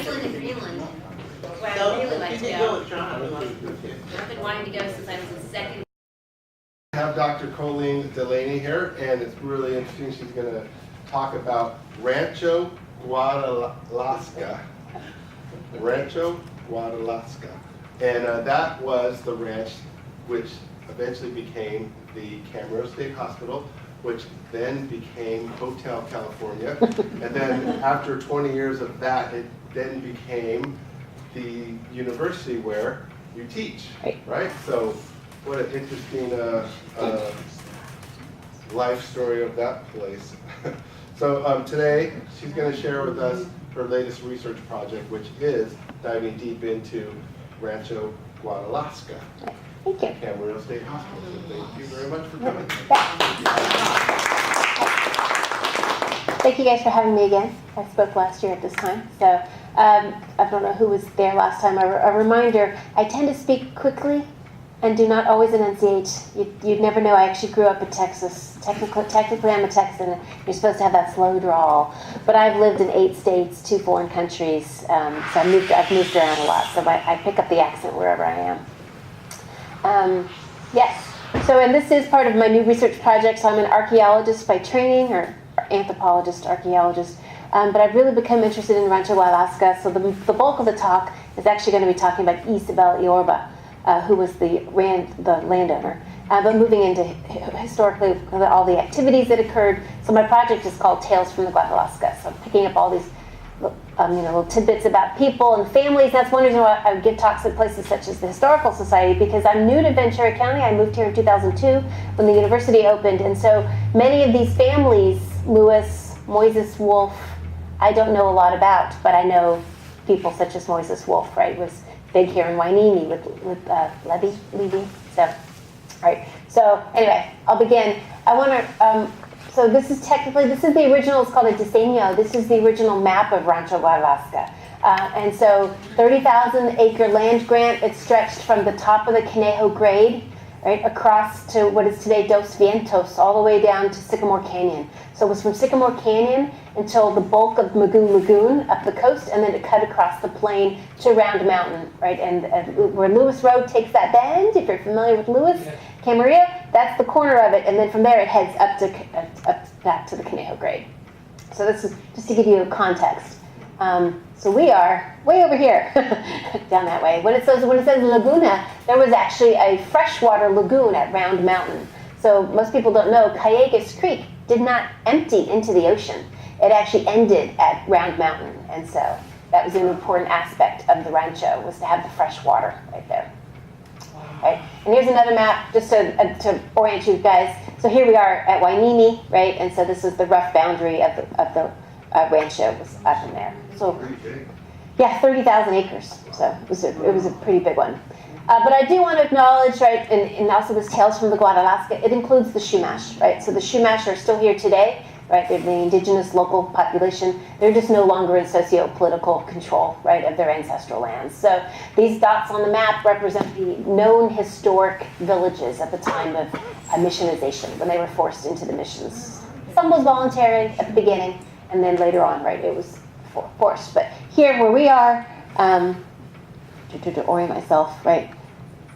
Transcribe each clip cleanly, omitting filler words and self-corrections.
Iceland and Greenland. Where I really like to go. I've been wanting to go since I was in second. I have Dr. Colleen Delaney here, and it's really interesting. She's going to talk about Rancho Guadalasca. Rancho Guadalasca. And that was the ranch which eventually became the Camarillo State Hospital, which then became Hotel California. And then after 20 years of that, it then became the university where you teach, right? So what an interesting life story of that place. So today, she's going to share with us her latest research project, which is diving deep into Rancho Guadalasca. Thank you. Camarillo State Hospital. So thank you very much for coming. Thank you guys for having me again. I spoke last year at this time, so I don't know who was there last time. A reminder, I tend to speak quickly and do not always enunciate. You'd never know I actually grew up in Texas. Technically I'm a Texan, and you're supposed to have that slow drawl. But I've lived in 8 states, 2 foreign countries, so I've moved around a lot, so I pick up the accent wherever I am. Yes, so and this is part of my new research project. So I'm an archaeologist by training, or anthropologist, archaeologist, but I've really become interested in Rancho Guadalasca. So the bulk of the talk is actually going to be talking about Isabel Iorba, who was the landowner, but moving into historically all the activities that occurred. So my project is called Tales from the Guadalasca. So I'm picking up all these little tidbits about people and families. That's one reason why I give talks at places such as the Historical Society, because I'm new to Ventura County. I moved here in 2002 when the university opened, and so many of these families, Lewis, Moises Wolf, I don't know a lot about, but I know people such as Moises Wolf, right, was big here in Hueneme with Levy. So, right. So anyway, I'll begin. I want to. So this is the original. It's called a diseño. This is the original map of Rancho Guadalasca, and so 30,000 acre land grant. It stretched from the top of the Conejo Grade, right, across to what is today Dos Vientos, all the way down to Sycamore Canyon. So it was from Sycamore Canyon until the bulk of Mugu Lagoon up the coast, and then it cut across the plain to Round Mountain, right? And where Lewis Road takes that bend, if you're familiar with Lewis, Camarillo, that's the corner of it, and then from there it heads up back to the Conejo Grade. So this is just to give you a context. So we are way over here, down that way. When it says Laguna, there was actually a freshwater lagoon at Round Mountain. So most people don't know, Calleguas Creek did not empty into the ocean. It actually ended at Round Mountain, and so that was an important aspect of the rancho, was to have the fresh water right there. Right? And here's another map, just to orient you guys. So here we are at Hueneme, right? And so this is the rough boundary of the rancho, was up in there. So yeah, 30,000 acres. So it was a pretty big one. But I do want to acknowledge, right, and also this Tales from the Guadalasca, it includes the Chumash, right? So the Chumash are still here today, right? They're the indigenous local population. They're just no longer in socio-political control, right, of their ancestral lands. So these dots on the map represent the known historic villages at the time of missionization, when they were forced into the missions. Some was voluntary at the beginning, and then later on, right, it was forced. But here where we are, to orient myself, right,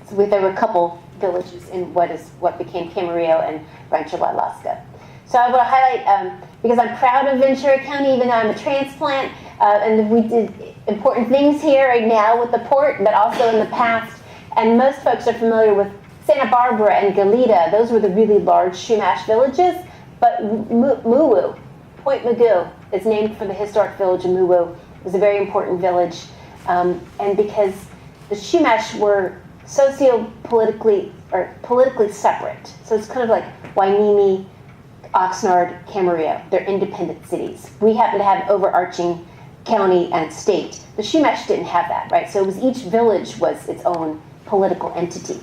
so there were a couple villages in what became Camarillo and Rancho Guadalasca. So I want to highlight, because I'm proud of Ventura County, even though I'm a transplant, and we did important things here right now with the port, but also in the past. And most folks are familiar with Santa Barbara and Goleta. Those were the really large Chumash villages. But Muwu, Point Mugu, is named for the historic village of Muwu. It was a very important village. And because the Chumash were socio-politically, or politically separate. So it's kind of like Hueneme, Oxnard, Camarillo. They're independent cities. We happen to have overarching county and state. The Chumash didn't have that, right? So it was, each village was its own political entity.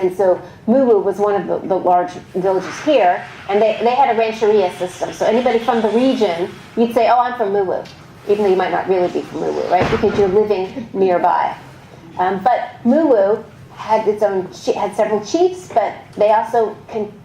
And so Muwu was one of the large villages here, and they had a rancheria system. So anybody from the region, you'd say, oh, I'm from Muwu, even though you might not really be from Muwu, right? Because you're living nearby. But Muwu had had several chiefs, but they also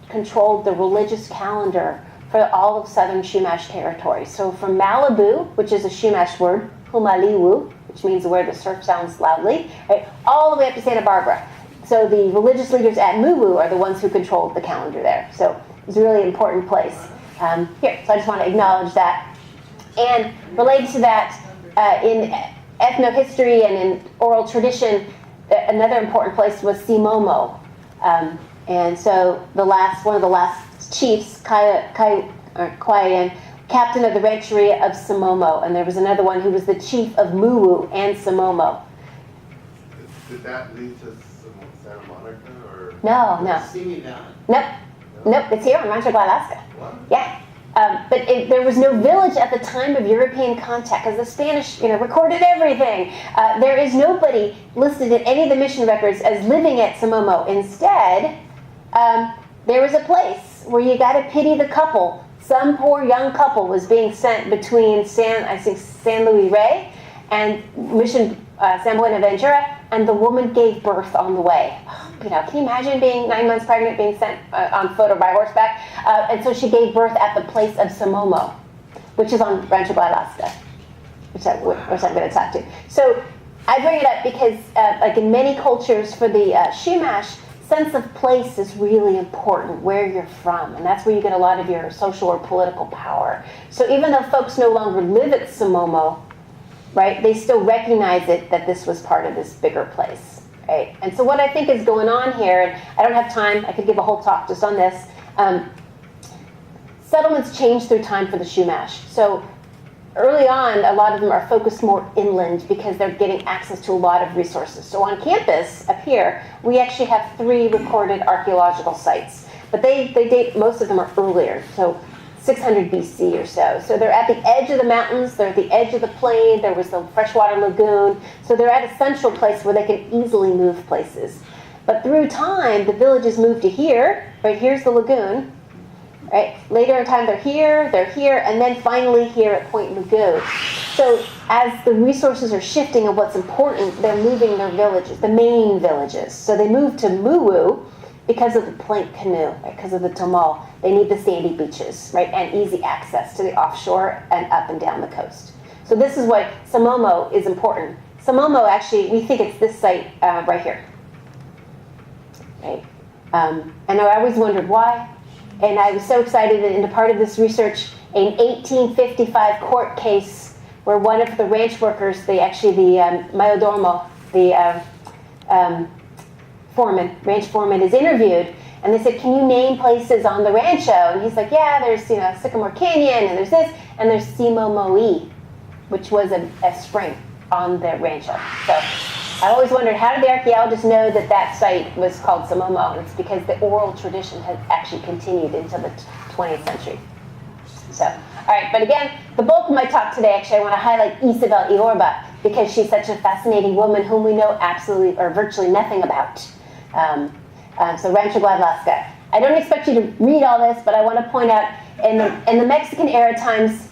controlled the religious calendar for all of southern Chumash territory. So from Malibu, which is a Chumash word, Humaliwu, which means where the surf sounds loudly, right, all the way up to Santa Barbara. So the religious leaders at Muwu are the ones who controlled the calendar there. So it's a really important place. Here, so I just want to acknowledge that. And related to that, in ethnohistory and in oral tradition, another important place was Simomo. And so one of the last chiefs, Kwayan, captain of the rancheria of Simomo. And there was another one who was the chief of Muwu and Simomo. Did that lead to Santa Monica or? No. Simi Valley. Nope, it's here in Rancho Guadalasca. What? Yeah. But there was no village at the time of European contact, because the Spanish, recorded everything. There is nobody listed in any of the mission records as living at Simomo. Instead, there was a place where you got to pity the couple. Some poor young couple was being sent between San Luis Rey and Mission San Buenaventura, and the woman gave birth on the way. Can you imagine being 9 months pregnant, being sent on foot or by horseback? And so she gave birth at the place of Simomo, which is on Rancho Guadalasca, which I'm going to talk to. So I bring it up because, like in many cultures, for the Chumash, sense of place is really important, where you're from, and that's where you get a lot of your social or political power. So even though folks no longer live at Simomo, right, they still recognize it, that this was part of this bigger place, right? And so what I think is going on here, and I don't have time, I could give a whole talk just on this, settlements change through time for the Chumash. So early on, a lot of them are focused more inland because they're getting access to a lot of resources. So on campus, up here, we actually have 3 recorded archaeological sites, but they date, most of them are earlier, so 600 BC or so. So they're at the edge of the mountains, they're at the edge of the plain, there was the freshwater lagoon, so they're at a central place where they can easily move places. But through time, the villages moved to here, right, here's the lagoon, right? Later in time, they're here, and then finally here at Point Mugu. So as the resources are shifting of what's important, they're moving their villages, the main villages. So they moved to Muwu because of the plank canoe, right? Because of the tamal. They need the sandy beaches, right? And easy access to the offshore and up and down the coast. So this is what Simomo is important. Simomo, actually, we think it's this site right here, right? And I always wondered why. And I was so excited that into part of this research, an 1855 court case where one of the ranch workers, the mayordomo, the ranch foreman is interviewed, and they said, can you name places on the rancho? And he's like, yeah, there's Sycamore Canyon, and there's this, and there's Simomo'i, which was a spring on the rancho. So I always wondered, how did the archaeologists know that that site was called Simomo? And it's because the oral tradition has actually continued into the 20th century. So, all right, but again, the bulk of my talk today, actually, I want to highlight Isabel Iorba, because she's such a fascinating woman whom we know absolutely or virtually nothing about. So Rancho Guadalasca. I don't expect you to read all this, but I want to point out, in the Mexican era times,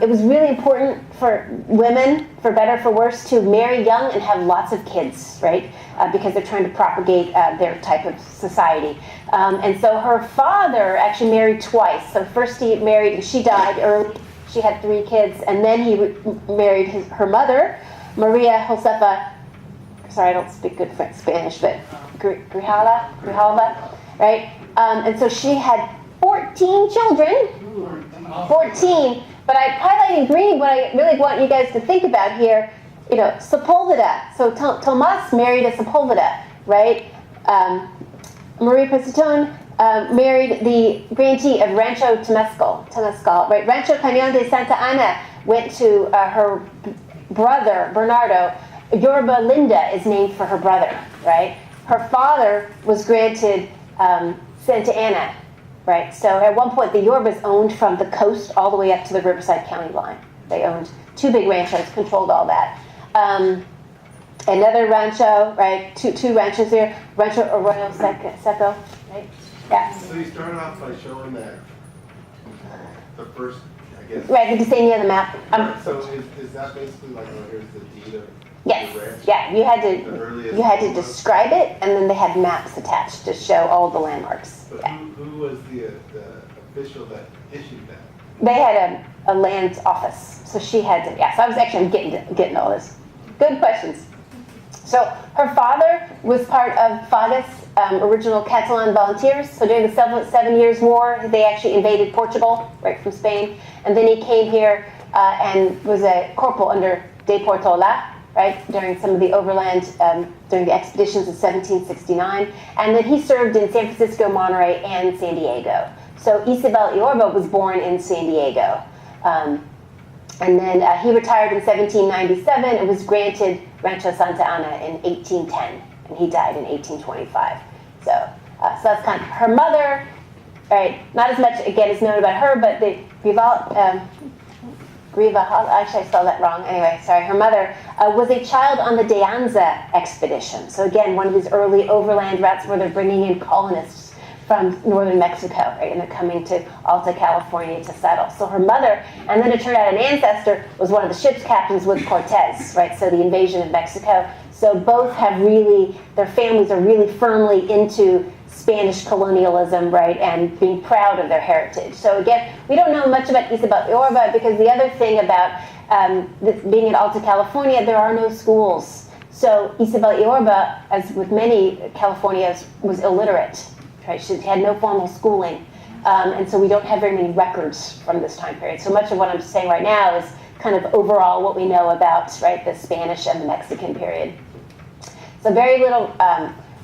it was really important for women, for better or for worse, to marry young and have lots of kids, right? Because they're trying to propagate their type of society. And so her father actually married twice. So first he married, and she died early. She had 3 kids, and then he married her mother, Maria Josefa. Sorry, I don't speak good Spanish, but Grijalva, right? And so she had 14 children, 14. But I highlighted in green what I really want you guys to think about here, Sepulveda. So Tomas married a Sepulveda, right? Maria Pesitón married the grantee of Rancho Temescal, right? Rancho Cañón de Santa Ana went to her brother, Bernardo. Yorba Linda is named for her brother, right? Her father was granted Santa Ana, right? So at one point, the Yorbas owned from the coast all the way up to the Riverside County line. They owned 2 big ranchos, controlled all that. Another rancho, right? Two ranchos here. Rancho Arroyo Seco, right? Yeah. So you started off by showing that the first, I guess. Right, you can see near the map. So is that basically like, here's the deed of Yes, the ranch? yeah. You had to describe it, and then they had maps attached to show all the landmarks. But yeah. who was the official that issued that? They had a land office. So she had to, yeah, so I'm getting all this. Good questions. So her father was part of FAGA's original Catalan volunteers. So during the 7 Years' War, they actually invaded Portugal, right from Spain. And then he came here and was a corporal under De Portola, right, during some of the overland, during the expeditions of 1769. And then he served in San Francisco, Monterey, and San Diego. So Isabel Iorba was born in San Diego. And then he retired in 1797 and was granted Rancho Santa Ana in 1810. And he died in 1825. So that's kind of her mother, right? Not as much, again, is known about her, but the Griva, actually I spelled that wrong. Anyway, sorry. Her mother was a child on the De Anza expedition. So again, one of these early overland routes where they're bringing in colonists from northern Mexico, right? And they're coming to Alta California to settle. So her mother, and then it turned out an ancestor, was one of the ship's captains with Cortez, right? So the invasion of Mexico. So both have really, their families are really firmly into Spanish colonialism, right? And being proud of their heritage. So again, we don't know much about Isabel Iorba because the other thing about being in Alta California, there are no schools. So Isabel Iorba, as with many Californias, was illiterate. Right? She had no formal schooling, and so we don't have very many records from this time period. So much of what I'm saying right now is kind of overall what we know about, right, the Spanish and the Mexican period. So very little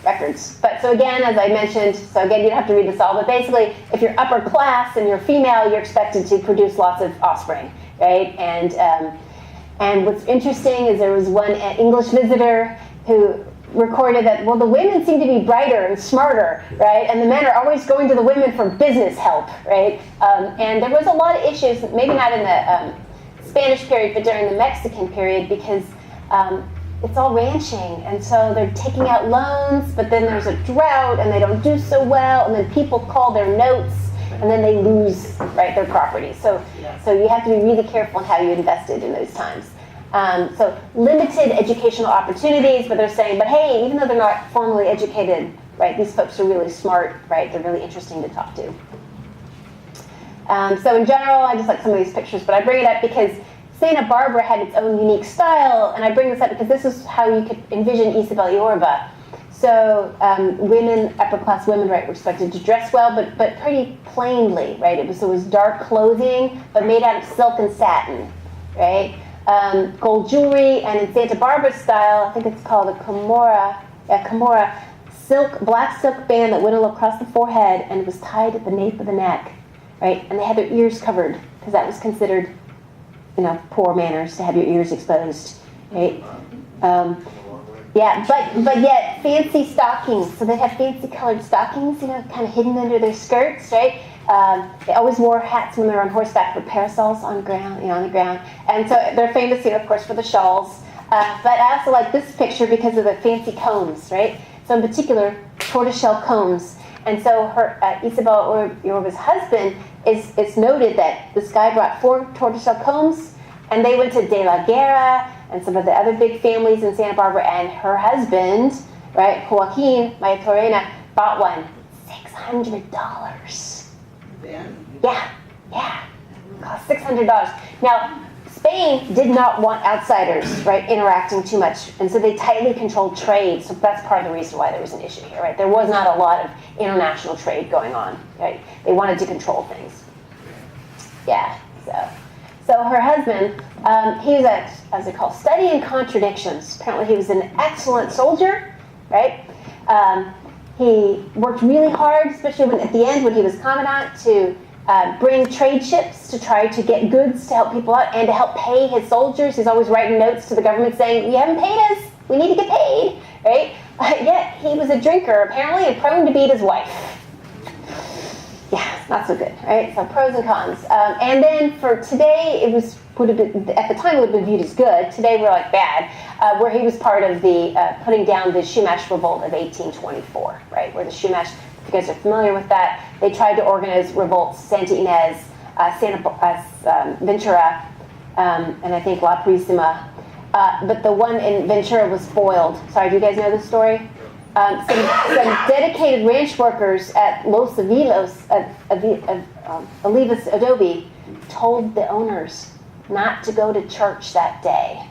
records. But so again, as I mentioned, so again, you don't have to read this all, but basically, if you're upper class and you're female, you're expected to produce lots of offspring, right? And what's interesting is there was one English visitor who recorded that, well, the women seem to be brighter and smarter, right? And the men are always going to the women for business help, right? And there was a lot of issues, maybe not in the Spanish period, but during the Mexican period, because it's all ranching. And so they're taking out loans, but then there's a drought and they don't do so well. And then people call their notes and then they lose, right, their property. So you have to be really careful in how you invested in those times. So limited educational opportunities, but they're saying, but hey, even though they're not formally educated, right, these folks are really smart, right, they're really interesting to talk to. So in general, I just like some of these pictures, but I bring it up because Santa Barbara had its own unique style, and I bring this up because this is how you could envision Isabel Iorba. So women, upper class women, right, were expected to dress well, but pretty plainly, right, it was dark clothing, but made out of silk and satin, right? Gold jewelry, and in Santa Barbara style, I think it's called a Camorra, black silk band that went all across the forehead and was tied at the nape of the neck, right? And they had their ears covered because that was considered, poor manners to have your ears exposed, right? Yeah, but yet fancy stockings. So they'd have fancy colored stockings, kind of hidden under their skirts, right? They always wore hats when they were on horseback with parasols on the ground. And so they're famous, of course, for the shawls. But I also like this picture because of the fancy combs, right? So in particular, tortoiseshell combs. And so her Isabel Iorba's husband it's noted that this guy brought 4 tortoiseshell combs, and they went to De La Guerra and some of the other big families in Santa Barbara, and her husband, right, Joaquin Mayatorena, bought one $600. Yeah, cost $600. Now, Spain did not want outsiders, right, interacting too much, and so they tightly controlled trade. So that's part of the reason why there was an issue here, right? There was not a lot of international trade going on, right? They wanted to control things. Yeah. So her husband, he was at, as they call, studying contradictions. Apparently, he was an excellent soldier, right? He worked really hard, especially at the end when he was commandant, to bring trade ships to try to get goods to help people out and to help pay his soldiers. He's always writing notes to the government saying, "You haven't paid us. We need to get paid," right? Yet he was a drinker, apparently, and prone to beat his wife. Yeah, not so good, right? So pros and cons. And then for today, would have been, at the time, it would have been viewed as good. Today, we're like bad. Where he was part of the putting down the Chumash revolt of 1824, right? Where the Chumash, if you guys are familiar with that, they tried to organize revolts, Santa Ynez, Ventura, and I think La Purísima. But the one in Ventura was foiled. Sorry, do you guys know this story? Some dedicated ranch workers at Los Avilos, Olivas Adobe, told the owners not to go to church that day.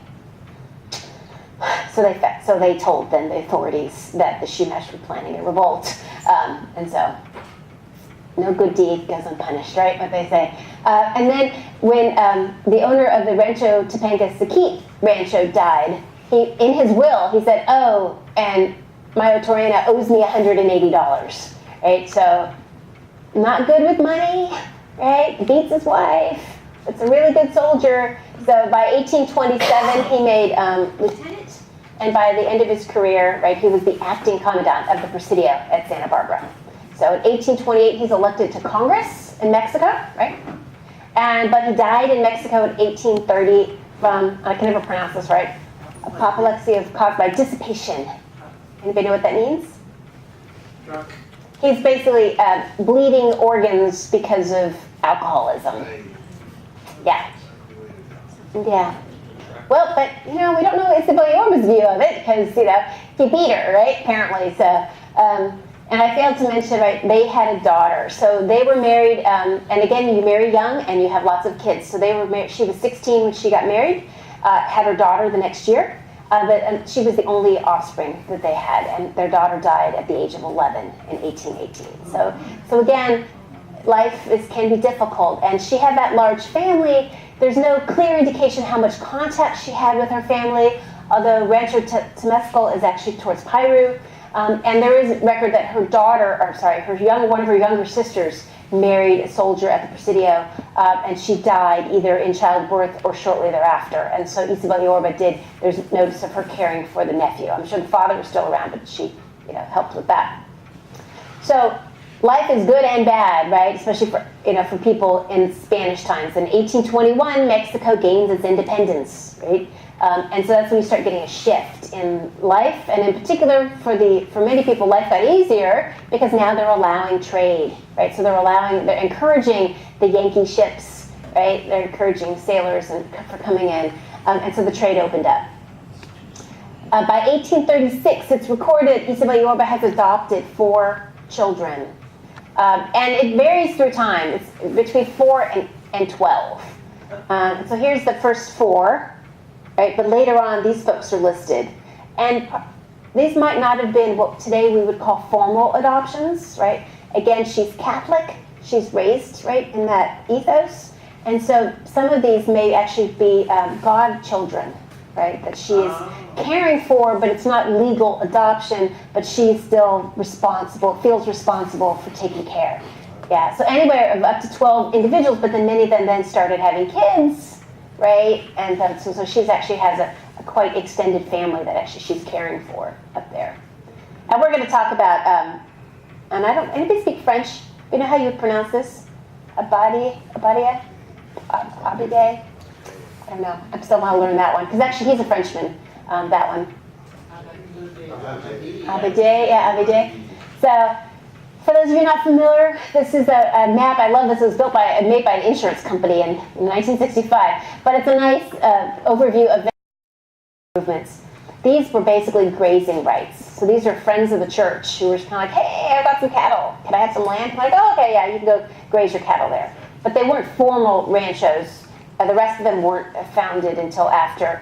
So they told then the authorities that the Chumash were planning a revolt. And so no good deed goes unpunished, right? What they say. And then when the owner of the Rancho Topanga Saquit Rancho died, in his will, he said, oh, and Mayo Torena owes me $180, right? So not good with money, right? Beats his wife. It's a really good soldier. So by 1827, he made lieutenant. And by the end of his career, right, he was the acting commandant of the Presidio at Santa Barbara. So in 1828, he's elected to Congress in Mexico, right? But he died in Mexico in 1830 from, I can never pronounce this right, apoplexy caused by dissipation. Anybody know what that means? Drunk. He's basically bleeding organs because of alcoholism. Yeah. Yeah. Well, but, we don't know Isabel Yorba's view of it because, he beat her, right, apparently. So, and I failed to mention, right, they had a daughter. So they were married, and again, you marry young and you have lots of kids. So they were married. She was 16 when she got married, had her daughter the next year. But she was the only offspring that they had, and their daughter died at the age of 11 in 1818. So again, life can be difficult, and she had that large family. There's no clear indication how much contact she had with her family, although Rancho Temescal is actually towards Piru, and there is record that her daughter, one of her younger sisters, married a soldier at the Presidio, and she died either in childbirth or shortly thereafter. And so Isabel Yorba there's notice of her caring for the nephew. I'm sure the father was still around, but she, helped with that. So life is good and bad, right? Especially for people in Spanish times. In 1821, Mexico gains its independence, right? And so that's when you start getting a shift in life, and in particular for many people, life got easier because now they're allowing trade, right? So they're encouraging the Yankee ships, right? They're encouraging sailors for coming in, and so the trade opened up. By 1836, it's recorded Isabel Yorba has adopted 4 children, and it varies through time. It's between 4 and 12. So here's the first 4. Right, but later on, these folks are listed. And these might not have been what today we would call formal adoptions, right? Again, she's Catholic. She's raised, right, in that ethos. And so some of these may actually be godchildren, right, that she is caring for, but it's not legal adoption, but she's still feels responsible for taking care. Yeah, so anywhere of up to 12 individuals, but then many of them then started having kids, right? And so she actually has a quite extended family that actually she's caring for up there. And we're going to talk about, anybody speak French? You know how you would pronounce this? Abadia? Abide? I don't know. I'm still want to learn that one, because actually he's a Frenchman, that one. Abide, yeah, Abide. So, for those of you not familiar, this is a map. I love this. It was made by an insurance company in 1965. But it's a nice overview of movements. These were basically grazing rights. So these are friends of the church who were kind of like, hey, I got some cattle. Can I have some land? I'm like, oh, okay, yeah, you can go graze your cattle there. But they weren't formal ranchos. The rest of them weren't founded until after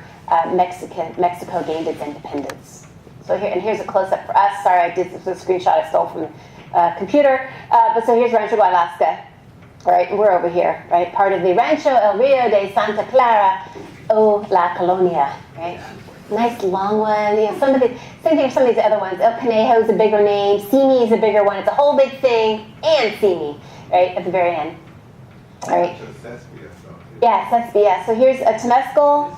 Mexico gained its independence. So here's a close-up for us. Sorry, this is a screenshot I stole from computer, but so here's Rancho Guadalasca, all right, and we're over here, right, part of the Rancho El Rio de Santa Clara o La Colonia, right, nice long one, same thing with some of these other ones. El Conejo is a bigger name, Simi is a bigger one, it's a whole big thing, and Simi, right, at the very end, all right. Yeah, Cespia, so here's a Temescal,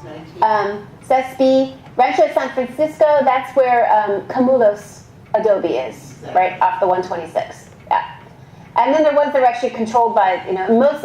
Cespi, Rancho San Francisco, that's where Camulos Adobe is. Right, off the 126, yeah. And then there ones that are actually controlled by, most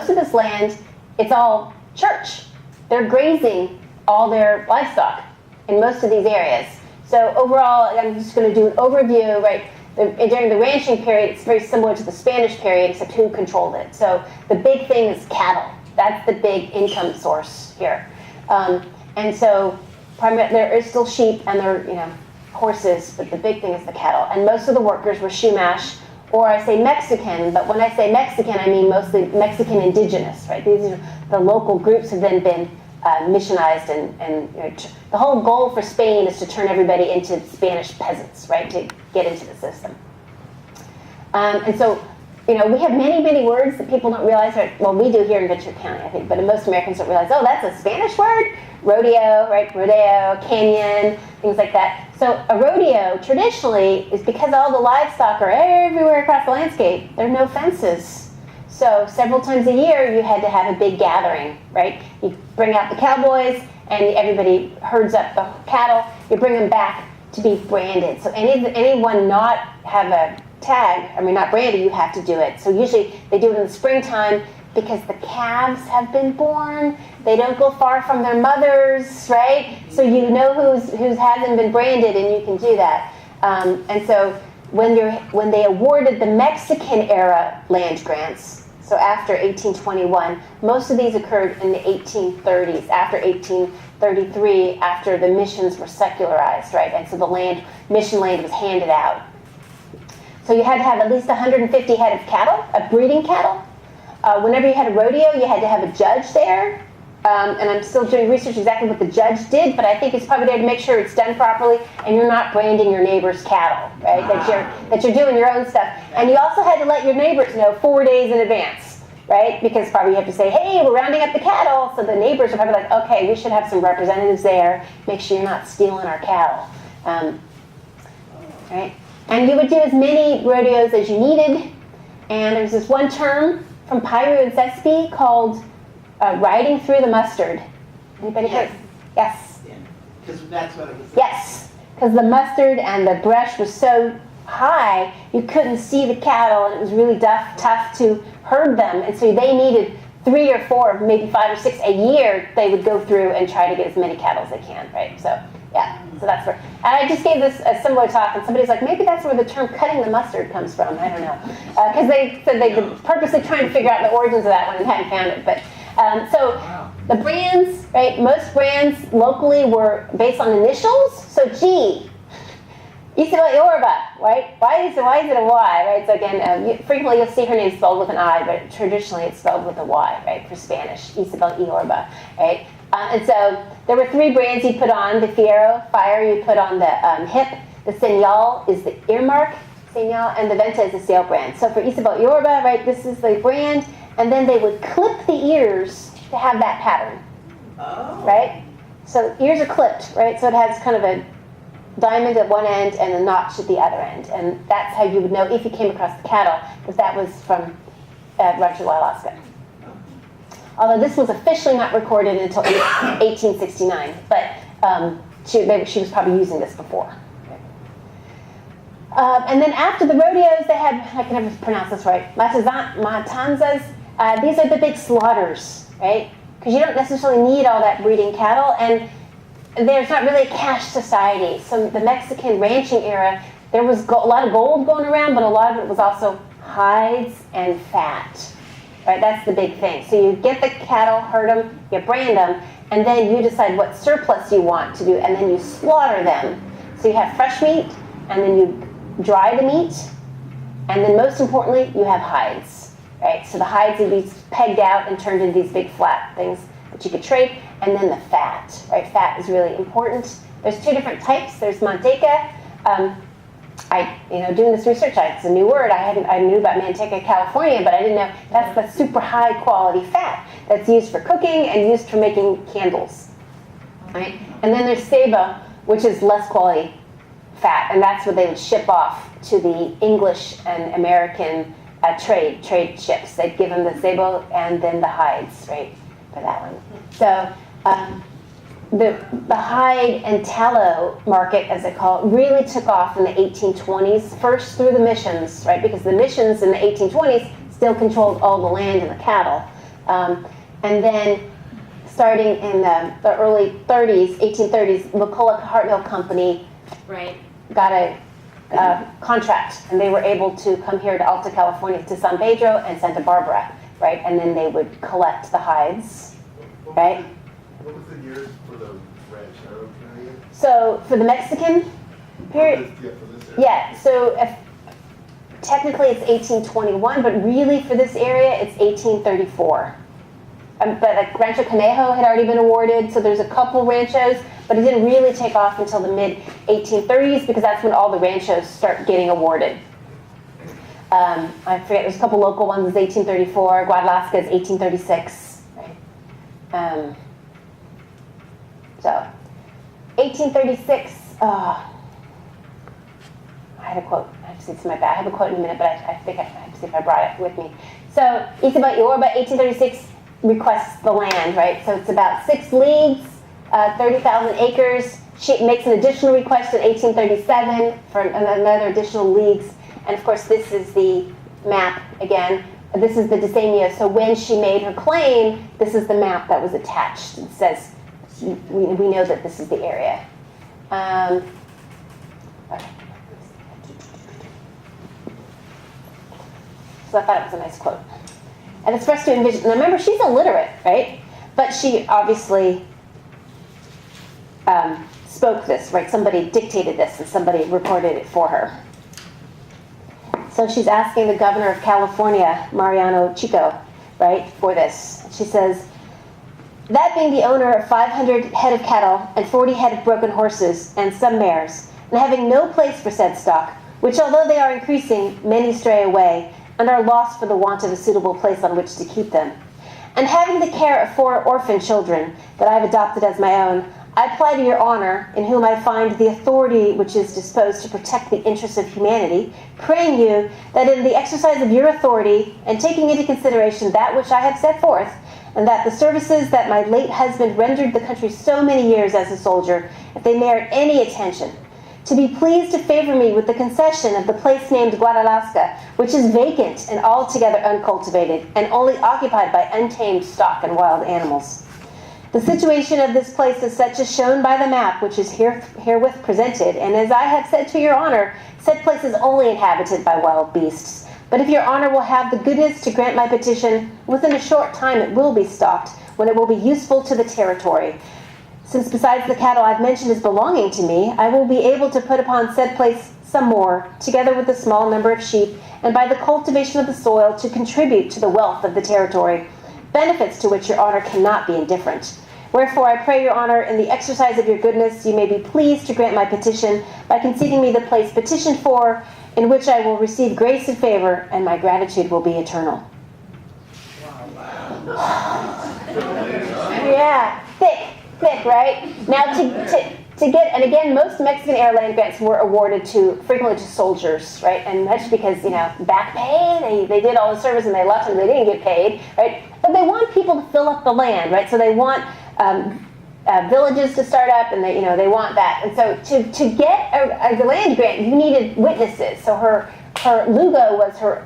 of this land, it's all church. They're grazing all their livestock in most of these areas. So overall, I'm just going to do an overview, right? During the ranching period, it's very similar to the Spanish period, except who controlled it. So the big thing is cattle. That's the big income source here. And so there is still sheep and there, horses, but the big thing is the cattle. And most of the workers were Chumash or I say Mexican, but when I say Mexican, I mean mostly Mexican indigenous, right? These are the local groups have then been missionized, and you know, the whole goal for Spain is to turn everybody into Spanish peasants, right, to get into the system. And so, you know, we have many, many words that people don't realize, right? Well, we do here in Ventura County, I think, but most Americans don't realize, oh, that's a Spanish word? Rodeo, right? Rodeo, canyon, things like that. So a rodeo, traditionally, is because all the livestock are everywhere across the landscape, there are no fences. So several times a year, you had to have a big gathering, right? You bring out the cowboys, and everybody herds up the cattle. You bring them back to be branded. So anyone not have a tag, I mean, not branded, you have to do it. So usually they do it in the springtime because the calves have been born. They don't go far from their mothers, right? So you know who hasn't been branded, and you can do that. And so when they awarded the Mexican era land grants, so after 1821, most of these occurred in the 1830s, after 1833, after the missions were secularized, right? And so the mission land was handed out. So you had to have at least 150 head of cattle, of breeding cattle. Whenever you had a rodeo, you had to have a judge there. And I'm still doing research exactly what the judge did, but I think it's probably there to make sure it's done properly and you're not branding your neighbor's cattle, right? That you're doing your own stuff. And you also had to let your neighbors know 4 days in advance, right? Because probably you have to say, hey, we're rounding up the cattle. So the neighbors are probably like, okay, we should have some representatives there. Make sure you're not stealing our cattle, right? And you would do as many rodeos as you needed. And there's this one term from Piru and Sespe called riding through the mustard. Anybody heard? Yes. Because that's what it was. Yes, because the mustard and the brush was so high, you couldn't see the cattle, and it was really tough to herd them. And so they needed 3 or 4, maybe 5 or 6 a year. They would go through and try to get as many cattle as they can, right? So yeah, so that's where. And I just gave this a similar talk, and somebody's like, maybe that's where the term "cutting the mustard" comes from. I don't know, because they said they were purposely trying to figure out the origins of that one and hadn't found it, but. So the brands, right, most brands locally were based on initials. So G, Isabel Yorba, right? Why is it a Y, right? So again, frequently you'll see her name spelled with an I, but traditionally it's spelled with a Y, right, for Spanish, Isabel Yorba, right? And so there were 3 brands you put on, the Fierro, fire you put on the hip, the Señal is the earmark, Señal, and the Venta is the sale brand. So for Isabel Yorba, right, this is the brand. And then they would clip the ears to have that pattern, right? So ears are clipped, right? So it has kind of a diamond at one end and a notch at the other end. And that's how you would know if you came across the cattle, because that was from Rancho Guadalasca. Although this was officially not recorded until 1869, but she was probably using this before. And then after the rodeos, they had, I can never pronounce this right, matanzas. These are the big slaughters, right? Because you don't necessarily need all that breeding cattle, and there's not really a cash society. So the Mexican ranching era, there was a lot of gold going around, but a lot of it was also hides and fat, right? That's the big thing. So you get the cattle, herd them, you brand them, and then you decide what surplus you want to do, and then you slaughter them. So you have fresh meat, and then you dry the meat, and then most importantly, you have hides. Right, so the hides would be pegged out and turned into these big flat things that you could trade, and then the fat. Right, fat is really important. There's 2 different types. There's manteca. Doing this research, it's a new word. I knew about Manteca California, but I didn't know that's the super high quality fat that's used for cooking and used for making candles. Right, and then there's cebo, which is less quality fat, and that's what they would ship off to the English and American trade ships. They'd give them the cebo and then the hides, right, for that one. So the hide and tallow market, as they call it, really took off in the 1820s, first through the missions, right, because the missions in the 1820s still controlled all the land and the cattle. And then starting in the early 30s, 1830s, McCulloch Heart Mill Company got a contract, and they were able to come here to Alta California, to San Pedro and Santa Barbara, right? And then they would collect the hides, right? What was the years for the Rancho period? So for the Mexican period, Yeah, so technically it's 1821, but really for this area, it's 1834. But like Rancho Conejo had already been awarded, so there's a couple ranchos, but it didn't really take off until the mid-1830s because that's when all the ranchos start getting awarded. I forget, there's a couple local ones, 1834, Guadalasca is 1836. Right? So, 1836, I had a quote. I have to see it's in my bag. I have a quote in a minute, but I think I have to see if I brought it with me. So, Isabel Yorba, 1836, requests the land, right? So it's about 6 leagues, 30,000 acres. She makes an additional request in 1837 for another additional leagues. And of course, this is the map again. This is the diseño. So when she made her claim, this is the map that was attached. It says, we know that this is the area. Okay. So I thought it was a nice quote. And it's for us to envision. Now remember, she's illiterate, right? But she obviously spoke this, right? Somebody dictated this and somebody recorded it for her. So she's asking the governor of California, Mariano Chico, right, for this. She says, that being the owner of 500 head of cattle and 40 head of broken horses and some mares, and having no place for said stock, which although they are increasing, many stray away, and are lost for the want of a suitable place on which to keep them. And having the care of 4 orphan children that I have adopted as my own, I apply to your honor, in whom I find the authority which is disposed to protect the interests of humanity, praying you that in the exercise of your authority, and taking into consideration that which I have set forth, and that the services that my late husband rendered the country so many years as a soldier, if they merit any attention, to be pleased to favor me with the concession of the place named Guadalasca, which is vacant and altogether uncultivated, and only occupied by untamed stock and wild animals. The situation of this place is such as shown by the map, which is herewith presented, and as I have said to your honor, said place is only inhabited by wild beasts. But if your honor will have the goodness to grant my petition, within a short time it will be stocked, when it will be useful to the territory. Since besides the cattle I've mentioned as belonging to me, I will be able to put upon said place some more, together with a small number of sheep, and by the cultivation of the soil to contribute to the wealth of the territory, benefits to which your honor cannot be indifferent. Wherefore I pray your honor, in the exercise of your goodness, you may be pleased to grant my petition by conceding me the place petitioned for, in which I will receive grace and favor, and my gratitude will be eternal. Yeah, thick, right? Now to get, and again, most Mexican era land grants were awarded frequently to soldiers, right? And that's because, back pay, they did all the service and they left and they didn't get paid, right? But they want people to fill up the land, right? So they want villages to start up, and they want that. And so to get a land grant, you needed witnesses. So her Lugo was her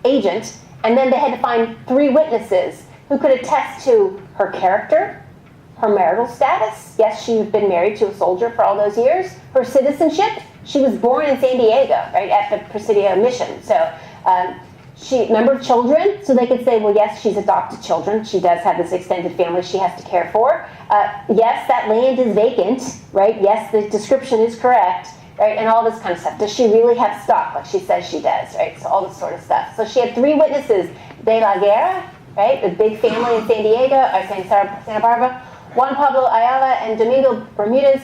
agent, and then they had to find 3 witnesses who could attest to her character, her marital status. Yes, she had been married to a soldier for all those years. Her citizenship. She was born in San Diego, right, at the Presidio mission. So number of children, so they could say, well, yes, she's adopted children. She does have this extended family she has to care for. Yes, that land is vacant, right? Yes, the description is correct, right? And all this kind of stuff. Does she really have stock like she says she does, right? So all this sort of stuff. So she had 3 witnesses, De la Guerra, right? The big family in San Diego, or Santa Barbara, Juan Pablo Ayala and Domingo Bermudez,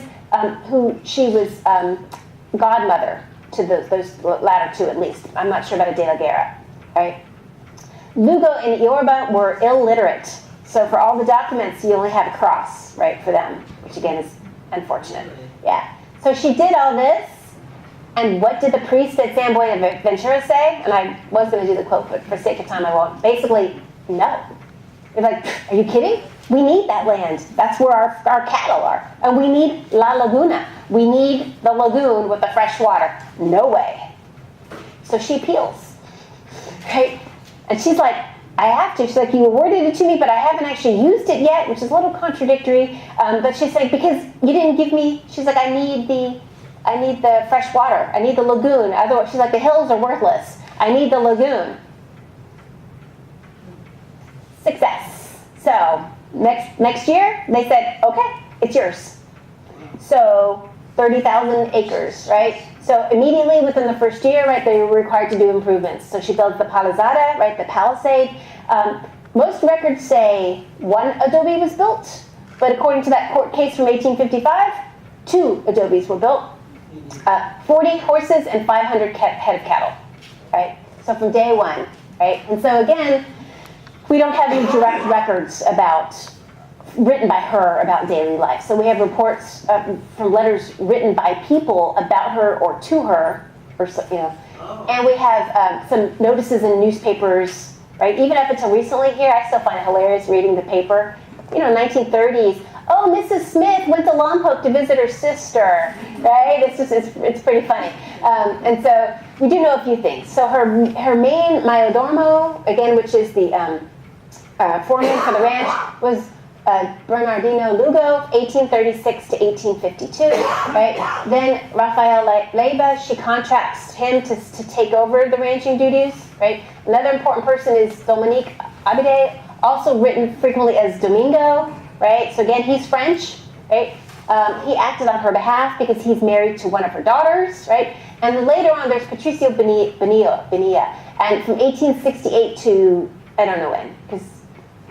who she was godmother to those latter 2 at least. I'm not sure about a De la Guerra. Right? Lugo and Yorba were illiterate, so for all the documents you only have a cross, right, for them, which again is unfortunate. Yeah. So she did all this, and what did the priest at San Buenaventura say? And I was going to do the quote, but for sake of time I won't. Basically, no. They're like, are you kidding? We need that land. That's where our cattle are. And we need La Laguna. We need the lagoon with the fresh water. No way. So she appeals. Right? And she's like, I have to. She's like, you awarded it to me, but I haven't actually used it yet, which is a little contradictory. But she's like, because you didn't give me, she's like, I need the fresh water. I need the lagoon. Otherwise, she's like, the hills are worthless. I need the lagoon. Success. So next year, they said, okay, it's yours. So 30,000 acres, right? So immediately within the first year, right, they were required to do improvements. So she builds the palisada, right, the palisade. Most records say 1 adobe was built, but according to that court case from 1855, 2 adobes were built, 40 horses and 500 head of cattle, right? So from day one, right? And so again, we don't have any direct records written by her about daily life. So we have reports from letters written by people about her or to her, or and we have some notices in newspapers, right? Even up until recently here, I still find it hilarious reading the paper. 1930s. Oh, Mrs. Smith went to Lompoc to visit her sister, right? It's pretty funny. And so we do know a few things. So her main mayordomo, again, which is the foreman for the ranch, was Bernardino Lugo, 1836 to 1852, right? Then Rafael Leyva, she contracts him to take over the ranching duties, right? Another important person is Dominique Abide, also written frequently as Domingo, right? So again, he's French, right? He acted on her behalf because he's married to one of her daughters, right? And then later on, there's Patricio Bonilla, and from 1868 to I don't know when,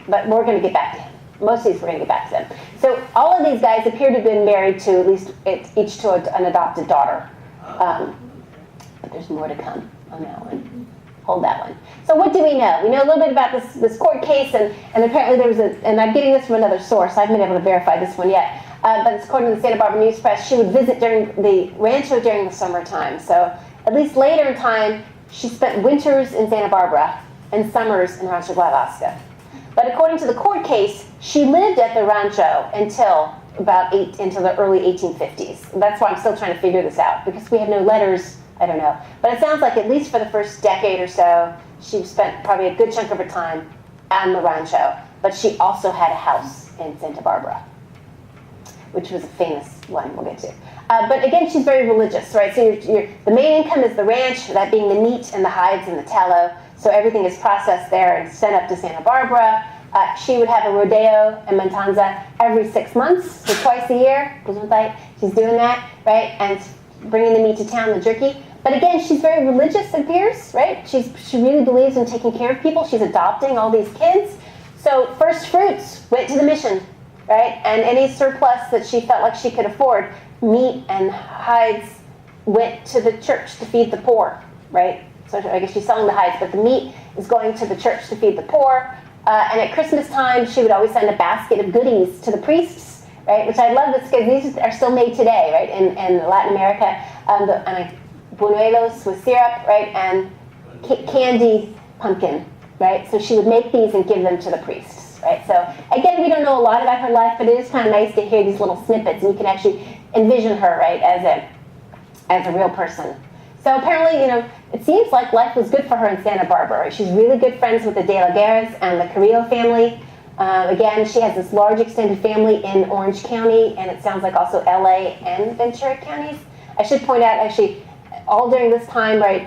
but we're going to get back to him. Most of these we're going to get back to them. So all of these guys appear to have been married to at least each to an adopted daughter. But there's more to come on that one. Hold that one. So what do we know? We know a little bit about this court case, and apparently there was and I'm getting this from another source. I haven't been able to verify this one yet. But it's according to the Santa Barbara News Press, she would visit during the rancho during the summertime. So at least later in time, she spent winters in Santa Barbara and summers in Rancho Guadalasca. But according to the court case, she lived at the rancho until into the early 1850s. That's why I'm still trying to figure this out, because we have no letters. I don't know. But it sounds like at least for the first decade or so, she spent probably a good chunk of her time on the rancho. But she also had a house in Santa Barbara, which was a famous one we'll get to. But again, she's very religious, right? So the main income is the ranch, that being the meat and the hides and the tallow. So everything is processed there and sent up to Santa Barbara. She would have a rodeo in Matanza every 6 months, so twice a year. She's doing that, right? And bringing the meat to town, the jerky. But again, she's very religious, it appears, right? She really believes in taking care of people. She's adopting all these kids. So first fruits went to the mission, right? And any surplus that she felt like she could afford, meat and hides, went to the church to feed the poor, right? So I guess she's selling the hides, but the meat is going to the church to feed the poor. And at Christmas time, she would always send a basket of goodies to the priests, right? Which I love this, because these are still made today, right? In Latin America, buñuelos with syrup, right? And candy pumpkin, right? So she would make these and give them to the priests, right? So again, we don't know a lot about her life, but it is kind of nice to hear these little snippets, and you can actually envision her, right, as a real person. So apparently, it seems like life was good for her in Santa Barbara. Right? She's really good friends with the De La Guerras and the Camarillo family. Again, she has this large extended family in Orange County, and it sounds like also LA and Ventura counties. I should point out, actually, all during this time, right,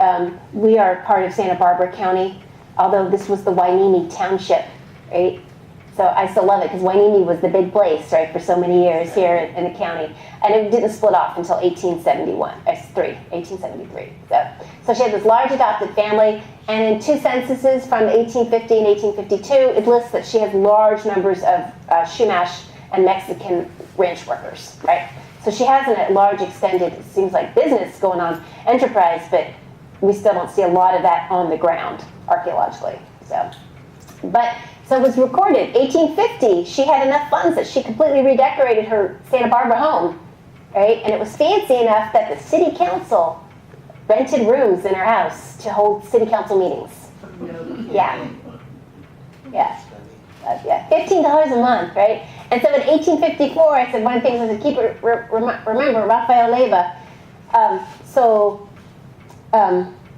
we are part of Santa Barbara County, although this was the Hueneme Township, right? So I still love it, because Hueneme was the big place, right, for so many years here in the county. And it didn't split off until 1873. So she had this large adopted family, and in 2 censuses from 1850 and 1852, it lists that she has large numbers of Chumash and Mexican ranch workers, right? So she has a large extended, it seems like, business going on, enterprise, but we still don't see a lot of that on the ground archaeologically. So it was recorded, 1850, she had enough funds that she completely redecorated her Santa Barbara home, right? And it was fancy enough that the city council rented rooms in her house to hold city council meetings. Yeah. $15 a month, right? And so in 1854, I said one of the things was to keep remember Rafael Leyva.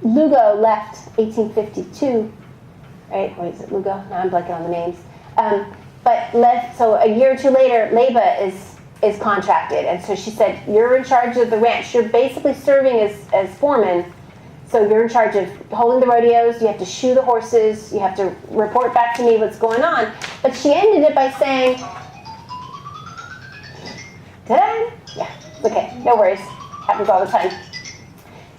Lugo left 1852. Right? Or is it Lugo? No, I'm blanking on the names. So a year or two later, Leyva is contracted. And so she said, you're in charge of the ranch. You're basically serving as foreman. So you're in charge of holding the rodeos. You have to shoe the horses. You have to report back to me what's going on. But she ended it by saying, Okay, no worries. Happens all the time.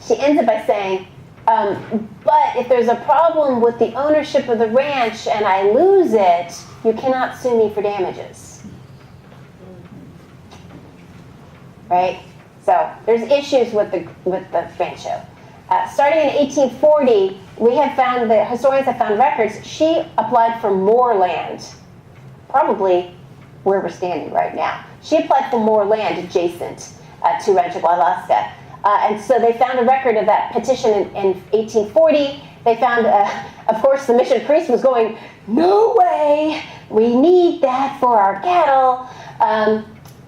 She ends it by saying, but if there's a problem with the ownership of the ranch and I lose it, you cannot sue me for damages. Right? So there's issues with the rancho. Starting in 1840, the historians have found records. She applied for more land, probably where we're standing right now. She applied for more land adjacent to Rancho Guadalasca. And so they found a record of that petition in 1840. They found, of course, the mission priest was going, no way, we need that for our cattle.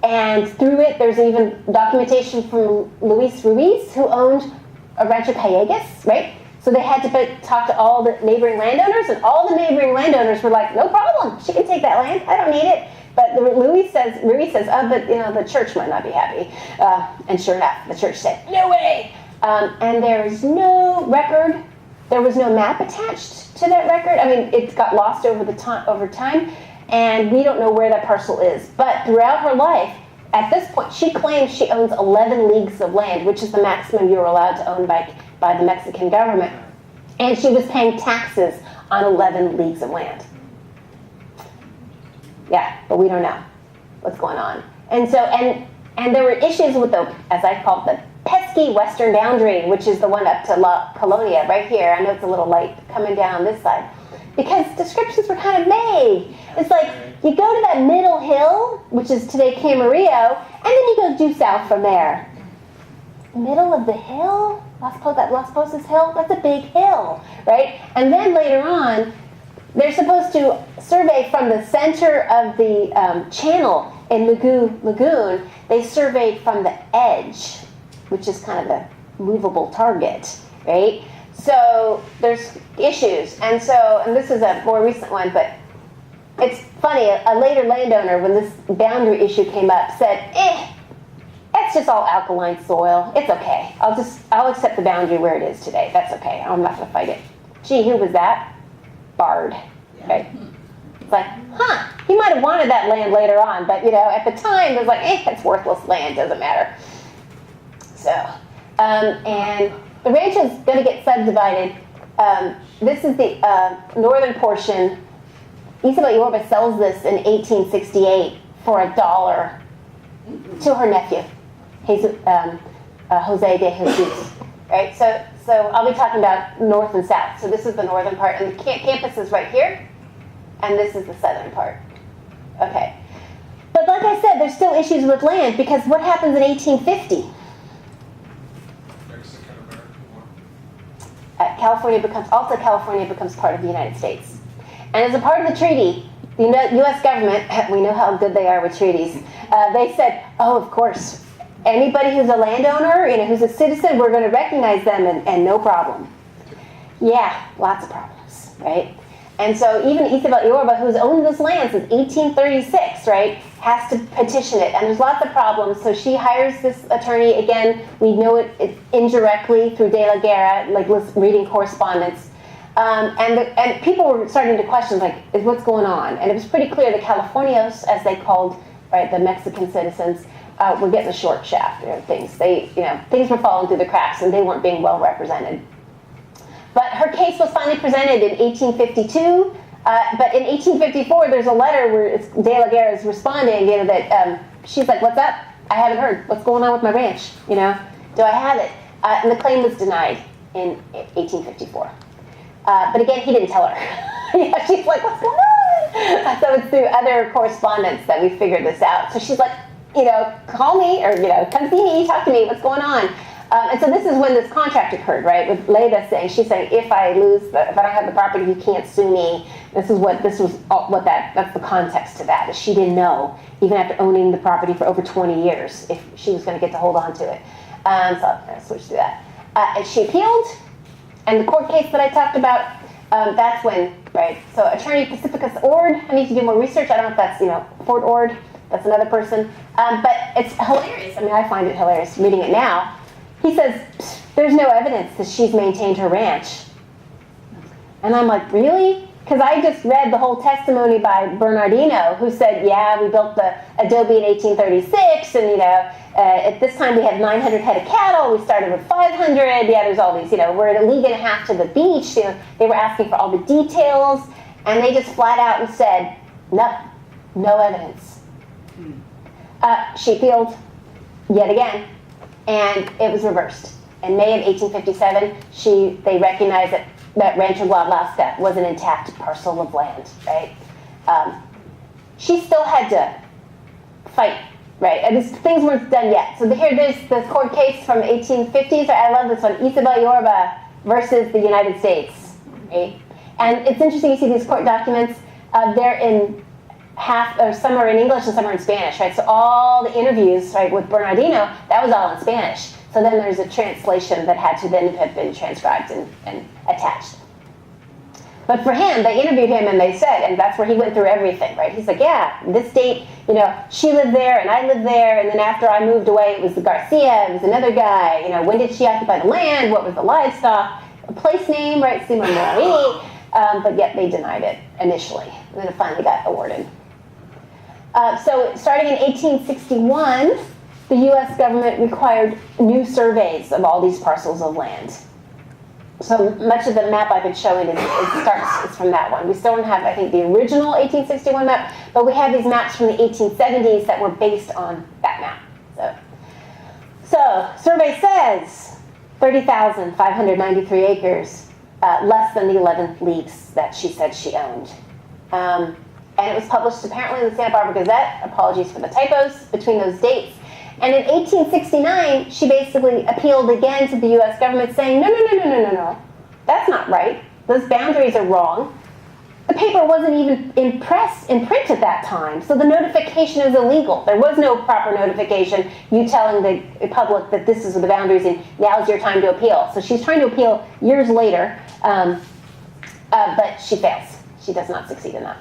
And through it, there's even documentation from Luis Ruiz, who owned a Rancho Callejas, right? So they had to talk to all the neighboring landowners, and all the neighboring landowners were like, no problem, she can take that land, I don't need it. But Ruiz says, oh, but the church might not be happy. And sure enough, the church said, no way. And there's no record, there was no map attached to that record. I mean, it got lost over time, and we don't know where that parcel is. But throughout her life, at this point, she claims she owns 11 leagues of land, which is the maximum you're allowed to own by the Mexican government. And she was paying taxes on 11 leagues of land. Yeah, but we don't know what's going on. And so, and there were issues with the, as I call it, the pesky western boundary, which is the one up to La Colonia, right here. I know it's a little light coming down this side. Because descriptions were kind of vague. It's like, you go to that middle hill, which is today Camarillo, and then you go due south from there. Middle of the hill? Las Posas Hill? That's a big hill, right? And then later on, they're supposed to survey from the center of the channel in Lagoon. They surveyed from the edge, which is kind of the movable target, right? So there's issues. And this is a more recent one, but it's funny, a later landowner, when this boundary issue came up, said, that's just all alkaline soil. It's okay. I'll accept the boundary where it is today. That's okay. I'm not going to fight it. Gee, who was that? Bard, right? It's like, he might have wanted that land later on, but at the time it was like, it's worthless land, doesn't matter. So, and the ranch is going to get subdivided. This is the northern portion. Isabel Yorba sells this in 1868 for $1 to her nephew, Jose de Jesus. Right, so I'll be talking about north and south. So this is the northern part, and the campus is right here, and this is the southern part. Okay, but like I said, there's still issues with land, because what happens in 1850? California becomes part of the United States, and as a part of the treaty, the U.S. government, we know how good they are with treaties. They said, oh, of course. Anybody who's a landowner, who's a citizen, we're going to recognize them and no problem. Yeah, lots of problems, right? And so even Isabel Yorba, who's owned this land since 1836, right, has to petition it. And there's lots of problems. So she hires this attorney. Again, we know it indirectly through De La Guerra, like reading correspondence. And people were starting to question, like, what's going on? And it was pretty clear the Californios, as they called, right, the Mexican citizens, were getting the short shaft. Things were falling through the cracks, and they weren't being well represented. But her case was finally presented in 1852. But in 1854, there's a letter where De La Guerra is responding. That she's like, "What's up? I haven't heard. What's going on with my ranch? Do I have it?" And the claim was denied in 1854. But again, he didn't tell her. She's like, "What's going on?" So it's through other correspondence that we figured this out. So she's like, call me, or, come see me, talk to me, what's going on? And so this is when this contract occurred, right? With Leda she's saying, if I don't have the property, you can't sue me. That's the context to that, is she didn't know, even after owning the property for over 20 years, if she was going to get to hold on to it. So I'm going to switch to that. And she appealed, and the court case that I talked about, that's when, right? So Attorney Pacificus Ord, I need to do more research. I don't know if that's, Fort Ord, that's another person. But it's hilarious. I mean, I find it hilarious reading it now. He says, there's no evidence that she's maintained her ranch. And I'm like, really? because I just read the whole testimony by Bernardino, who said, yeah, we built the adobe in 1836, and at this time we had 900 head of cattle. We started with 500. Yeah, there's all these. We're at a league and a half to the beach. They were asking for all the details, and they just flat out and said, no evidence. She appealed yet again, and it was reversed. In May of 1857, they recognized that Rancho Guadalasca was an intact parcel of land, right? She still had to fight, right? And things weren't done yet. So there's this court case from the 1850s. I love this one, Isabel Yorba versus the United States, right? And it's interesting, you see these court documents, they're in some are in English and some are in Spanish, right? So all the interviews, right, with Bernardino, that was all in Spanish. So then there's a translation that had to then have been transcribed and attached. But for him, they interviewed him and they said, and that's where he went through everything, right? He's like, yeah, this date, she lived there and I lived there, and then after I moved away, it was the Garcia, it was another guy, when did she occupy the land, what was the livestock, a place name, right, Simon Morini, but yet they denied it initially, and then it finally got awarded. So starting in 1861, the U.S. government required new surveys of all these parcels of land. So much of the map I've been showing is from that one. We still don't have, I think, the original 1861 map, but we have these maps from the 1870s that were based on that map. So survey says 30,593 acres, less than the 11 leagues that she said she owned. And it was published apparently in the Santa Barbara Gazette. Apologies for the typos between those dates. And in 1869, she basically appealed again to the U.S. government saying, no, that's not right. Those boundaries are wrong. The paper wasn't even in print at that time, so the notification is illegal. There was no proper notification, you telling the public that this is the boundaries and now's your time to appeal. So she's trying to appeal years later, but she fails. She does not succeed in that.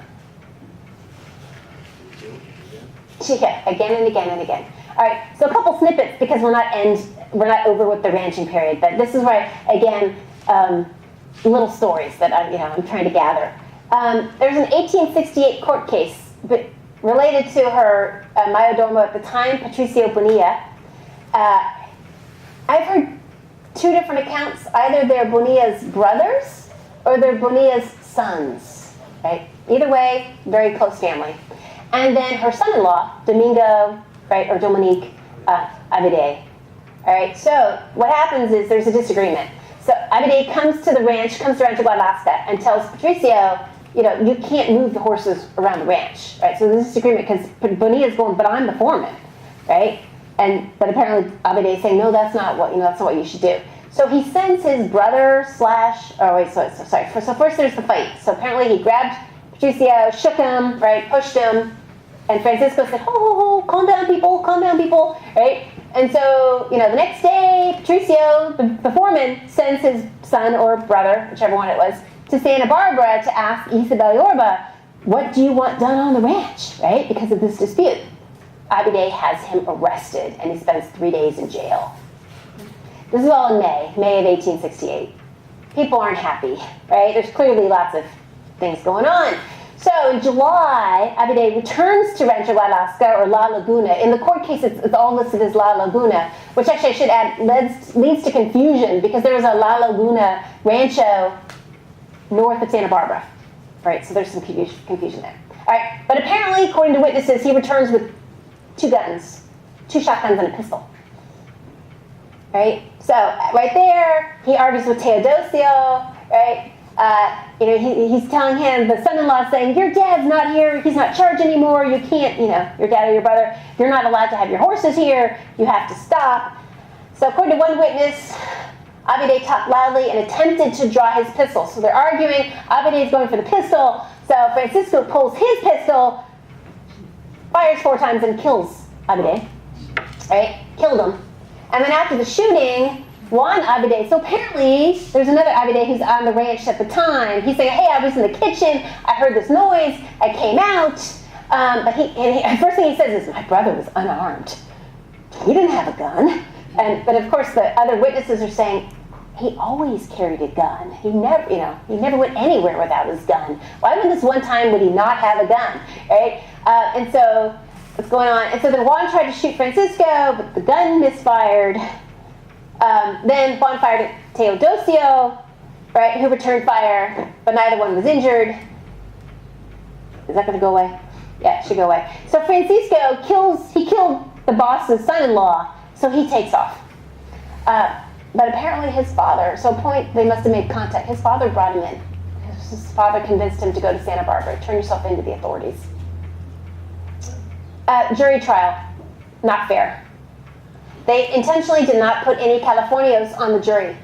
Again and again and again. All right, so a couple snippets because we're not over with the ranching period, but this is where, again, little stories that I'm trying to gather. There's an 1868 court case related to her mayordomo at the time, Patricio Bonilla. I've heard two different accounts. Either they're Bonilla's brothers or they're Bonilla's sons, right? Either way, very close family. And then her son-in-law, Domingo, right, or Dominique Abide. All right, so what happens is there's a disagreement. So Abide comes to Rancho Guadalasca and tells Patricio, you can't move the horses around the ranch, right? So there's a disagreement because Bonilla's going, but I'm the foreman, right? But apparently Abide is saying, no, that's not what you should do. So he sends his brother / So first there's the fight. So apparently he grabbed Patricio, shook him, right, pushed him, and Francisco said, ho, calm down, people, right? And so, the next day, Patricio, the foreman, sends his son or brother, whichever one it was, to Santa Barbara to ask Isabel Yorba, what do you want done on the ranch, right? Because of this dispute. Abide has him arrested, and he spends 3 days in jail. This is all in May of 1868. People aren't happy, right? There's clearly lots of things going on. So in July, Abide returns to Rancho Guadalasca, or La Laguna. In the court case, it's all listed as La Laguna, which actually I should add leads to confusion because there is a La Laguna rancho north of Santa Barbara. Right, so there's some confusion there. All right, but apparently, according to witnesses, he returns with 2 guns, 2 shotguns and a pistol. Right, so right there, he argues with Teodosio, right? He's telling him, the son-in-law saying, your dad's not here, he's not charged anymore, you can't, your dad or your brother, you're not allowed to have your horses here, you have to stop. So according to one witness, Abide talked loudly and attempted to draw his pistol. So they're arguing, Abide is going for the pistol, so Francisco pulls his pistol, fires 4 times and kills Abide, right? Killed him. And then after the shooting, Juan Abide, so apparently there's another Abide who's on the ranch at the time. He's saying, hey, I was in the kitchen, I heard this noise, I came out. But first thing he says is, my brother was unarmed. He didn't have a gun. But of course the other witnesses are saying, he always carried a gun. He never went anywhere without his gun. Why would this one time would he not have a gun, right? And so what's going on? And so then Juan tried to shoot Francisco, but the gun misfired. Then Juan fired at Teodosio, right, who returned fire, but neither one was injured. Is that going to go away? Yeah, it should go away. So Francisco killed the boss's son-in-law, so he takes off. But apparently his father, so they must have made contact. His father brought him in. His father convinced him to go to Santa Barbara. Turn yourself into the authorities. Jury trial, not fair. They intentionally did not put any Californios on the jury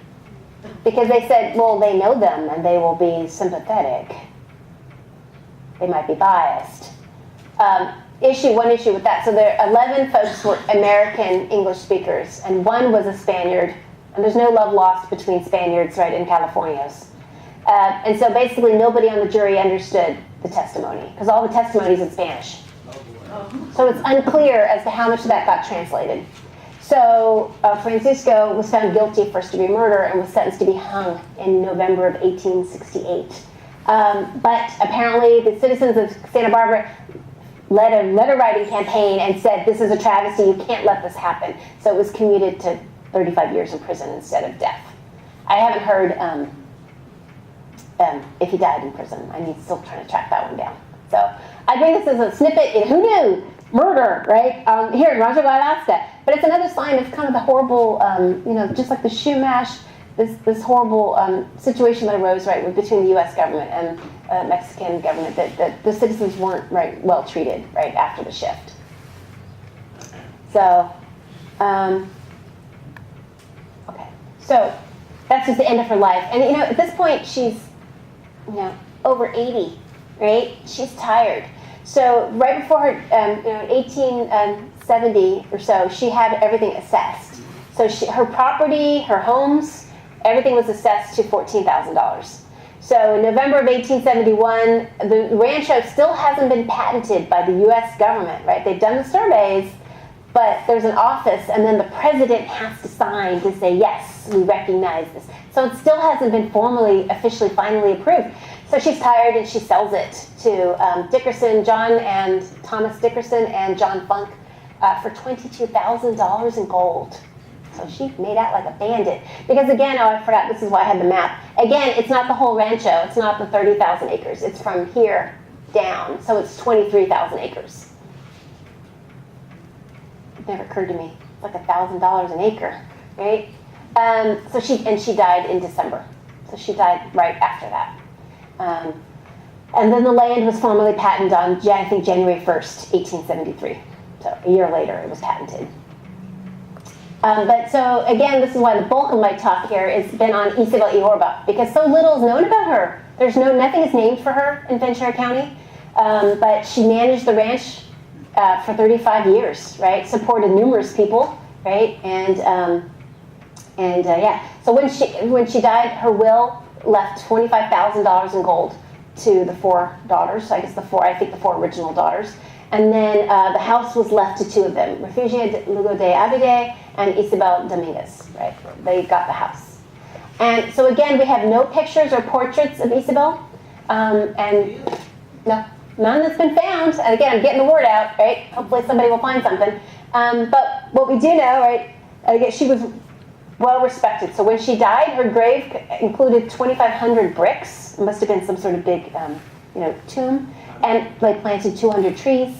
because they said, well, they know them and they will be sympathetic. They might be biased. One issue with that. So there 11 folks were American English speakers and one was a Spaniard. And there's no love lost between Spaniards, right, and Californios. And so basically nobody on the jury understood the testimony because all the testimony's in Spanish. So it's unclear as to how much of that got translated. So Francisco was found guilty of first-degree murder and was sentenced to be hung in November of 1868. But apparently the citizens of Santa Barbara led a letter-writing campaign and said, this is a travesty, you can't let this happen. So it was commuted to 35 years in prison instead of death. I haven't heard if he died in prison. I'm still trying to track that one down. So I bring this as a snippet. Who knew? Murder, right? Here in Rancho Guadalasca. But it's another sign of kind of the horrible, just like the Shumash, this horrible situation that arose, right, between the U.S. government and Mexican government, that the citizens weren't, right, well treated, right, after the shift. So, okay. So that's just the end of her life. And, at this point, she's, over 80, right? She's tired. So right before her, 1870 or so, she had everything assessed. So her property, her homes, everything was assessed to $14,000. So in November of 1871, the rancho still hasn't been patented by the U.S. government, right? They've done the surveys, but there's an office, and then the president has to sign to say, yes, we recognize this. So it still hasn't been officially, finally approved. So she's tired, and she sells it to Dickerson, John and Thomas Dickerson and John Funk for $22,000 in gold. So she made out like a bandit. Because again, I forgot, this is why I had the map. Again, it's not the whole rancho. It's not the 30,000 acres. It's from here down. So it's 23,000 acres. It never occurred to me. It's like $1,000 an acre, right? So she died in December. So she died right after that. And then the land was formally patented on, I think, January 1st, 1873. So a year later, it was patented. But so, again, this is why the bulk of my talk here has been on Isabel Iorba, because so little is known about her. Nothing is named for her in Ventura County, but she managed the ranch for 35 years, right? Supported numerous people, right? And yeah. So when she died, her will left $25,000 in gold to the four daughters. I guess the four original daughters. And then the house was left to two of them, Refugia de Lugo de Abide and Isabel Dominguez, right? They got the house. And so again, we have no pictures or portraits of Isabel. And no, none that's been found. And again, I'm getting the word out, right? Hopefully somebody will find something. But what we do know, right, again, she was well respected. So when she died, her grave included 2,500 bricks. It must have been some sort of big, tomb. And they planted 200 trees.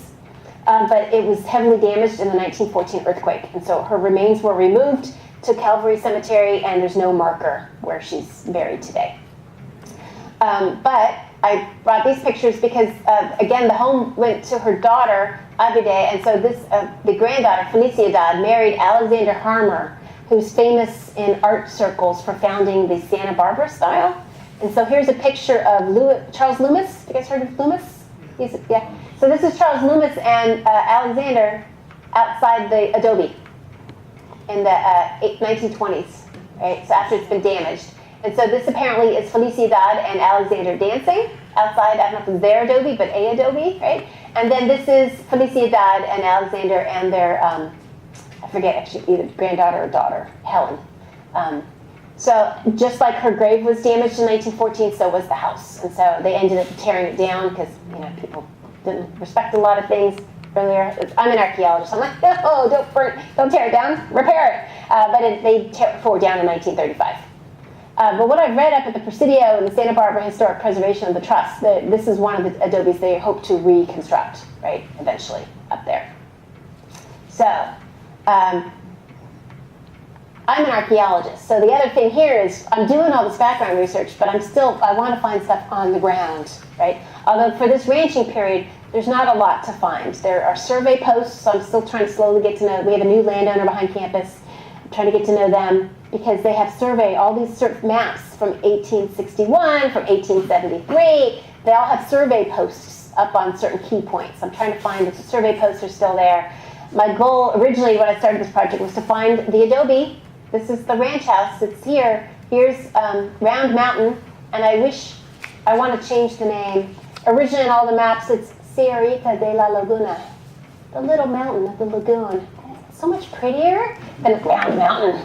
But it was heavily damaged in the 1914 earthquake. And so her remains were removed to Calvary Cemetery, and there's no marker where she's buried today. But I brought these pictures because, again, the home went to her daughter, Abide, and so the granddaughter, Felicidad, married Alexander Harmer, who's famous in art circles for founding the Santa Barbara style. And so here's a picture of Charles Loomis. Have you guys heard of Loomis? Yeah. So this is Charles Loomis and Alexander outside the adobe in the 1920s, right? So after it's been damaged. And so this apparently is Felicidad and Alexander dancing outside. I don't know if it's their adobe, but a adobe, right? And then this is Felicidad and Alexander and their, I forget actually, either granddaughter or daughter, Helen. So just like her grave was damaged in 1914, so was the house. And so they ended up tearing it down because, you know, people didn't respect a lot of things earlier. I'm an archaeologist. I'm like, no, don't tear it down, repair it. But they tore it down in 1935. But what I've read up at the Presidio and the Santa Barbara Historic Preservation of the Trust, this is one of the adobes they hope to reconstruct, right, eventually up there. So, I'm an archaeologist. So the other thing here is I'm doing all this background research, but I want to find stuff on the ground, right? Although for this ranching period, there's not a lot to find. There are survey posts, so I'm still trying to slowly get to know. We have a new landowner behind campus. I'm trying to get to know them because they have all these maps from 1861, from 1873. They all have survey posts up on certain key points. I'm trying to find if the survey posts are still there. My goal originally when I started this project was to find the adobe. This is the ranch house. It's here. Here's Round Mountain, and I want to change the name. Originally in all the maps, it's Sierrita de la Laguna, the little mountain of the lagoon. So much prettier than Round Mountain.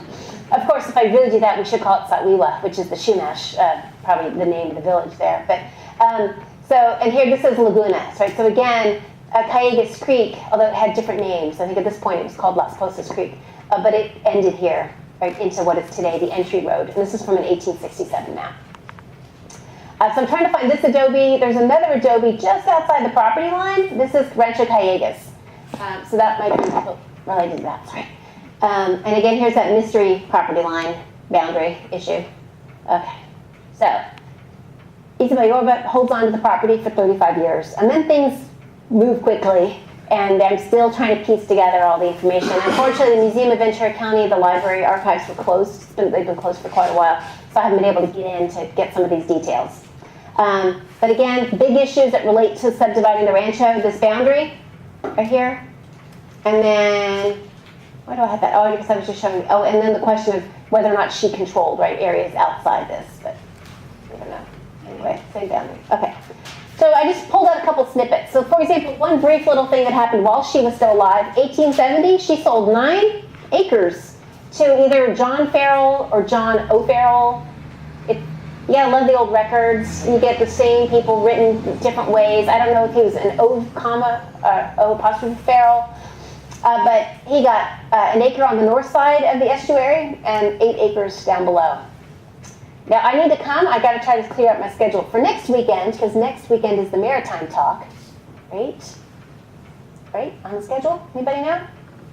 Of course, if I really do that, we should call it Sawiwa, which is the Shumash, probably the name of the village there. But and here this is Laguna, right? So again, Callegas Creek, although it had different names. I think at this point it was called Las Posas Creek, but it ended here, right, into what is today the entry road. And this is from an 1867 map. So I'm trying to find this adobe. There's another adobe just outside the property line. This is Rancho Callegas. So that might be related to that, sorry. And again, here's that mystery property line boundary issue. Okay, so Isabel Yorba holds on to the property for 35 years. And then things move quickly, and I'm still trying to piece together all the information. Unfortunately, the Museum of Ventura County, the library archives were closed. They've been closed for quite a while, so I haven't been able to get in to get some of these details. But again, big issues that relate to subdividing the rancho, this boundary right here. And then, why do I have that? Oh, I guess I was just showing, and then the question of whether or not she controlled, right, areas outside this, but I don't know. Anyway, same boundary. Okay. So I just pulled out a couple snippets. So for example, one brief little thing that happened while she was still alive, 1870, she sold 9 acres to either John Farrell or John O'Farrell. You gotta love the old records. You get the same people written different ways. I don't know if he was an O apostrophe Farrell, but he got an acre on the north side of the estuary and 8 acres down below. Now I need to come. I got to try to clear up my schedule for next weekend because next weekend is the Maritime Talk, right? Right on the schedule. Anybody know?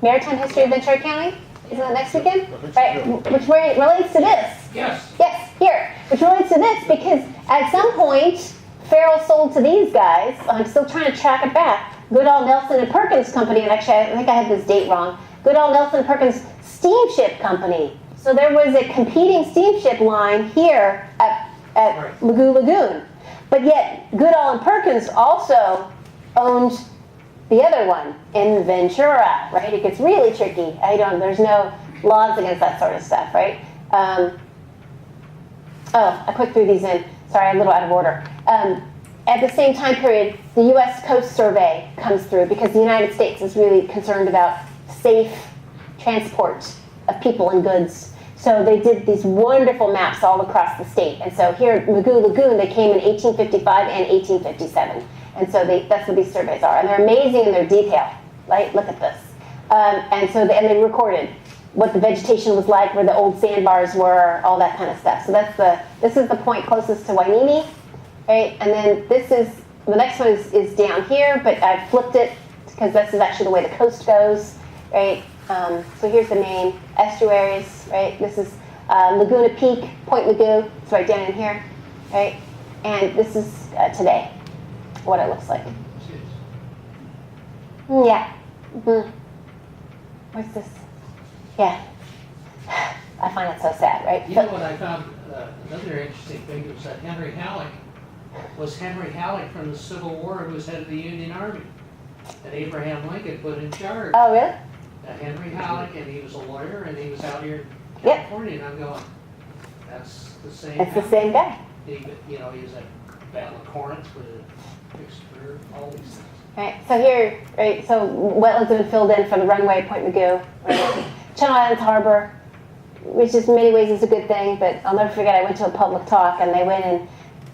Maritime History of Ventura County. Isn't that next weekend? Right, which relates to this. Yes. Yes, here. Which relates to this because at some point Farrell sold to these guys. I'm still trying to track it back. Goodall Nelson and Perkins Company, and actually I think I had this date wrong. Goodall Nelson and Perkins Steamship Company. So there was a competing steamship line here at Magoo Lagoon. But yet Goodall and Perkins also owned the other one in Ventura, right? It gets really tricky. There's no laws against that sort of stuff, right? I put through these in. Sorry, I'm a little out of order. At the same time period, the U.S. Coast Survey comes through because the United States is really concerned about safe transport of people and goods. So they did these wonderful maps all across the state. And so here at Magoo Lagoon, they came in 1855 and 1857. And so that's what these surveys are. And they're amazing in their detail, right? Look at this. And they recorded what the vegetation was like, where the old sandbars were, all that kind of stuff. So this is the point closest to Hueneme, right? And then the next one is down here, but I flipped it because this is actually the way the coast goes, right? So here's the main estuaries, right? This is Laguna Peak, Point Magoo. It's right down in here, right? And this is today, what it looks like. Yeah. Mm-hmm. What's this? Yeah. I find it so sad, right? You know what I found, another interesting thing was that Henry Halleck from the Civil War who was head of the Union Army that Abraham Lincoln put in charge. Oh, really? Henry Halleck, and he was a lawyer, and he was out here in California, and I'm going, that's the same It's the same guy. He was at Battle of Corinth with Vicksburg, all these things. Right, so here, right, so wetlands have been filled in for the runway, Point Magoo, right? Channel Islands Harbor, which is in many ways is a good thing, but I'll never forget I went to a public talk and they went and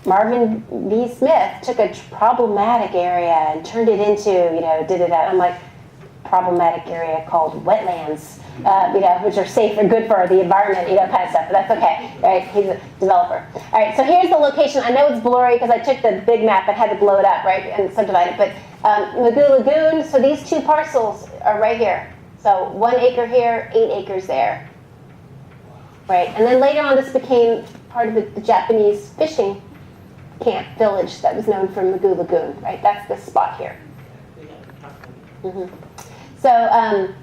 Marvin V. Smith took a problematic area and turned it into, did it at, I'm like, problematic area called wetlands, which are safe and good for the environment, kind of stuff, but that's okay, right? He's a developer. All right, so here's the location. I know it's blurry because I took the big map and had to blow it up, right, and subdivide it, but Magoo Lagoon, so these two parcels are right here. So 1 acre here, 8 acres there, right? And then later on this became part of the Japanese fishing camp village that was known for Magoo Lagoon, right? That's this spot here. So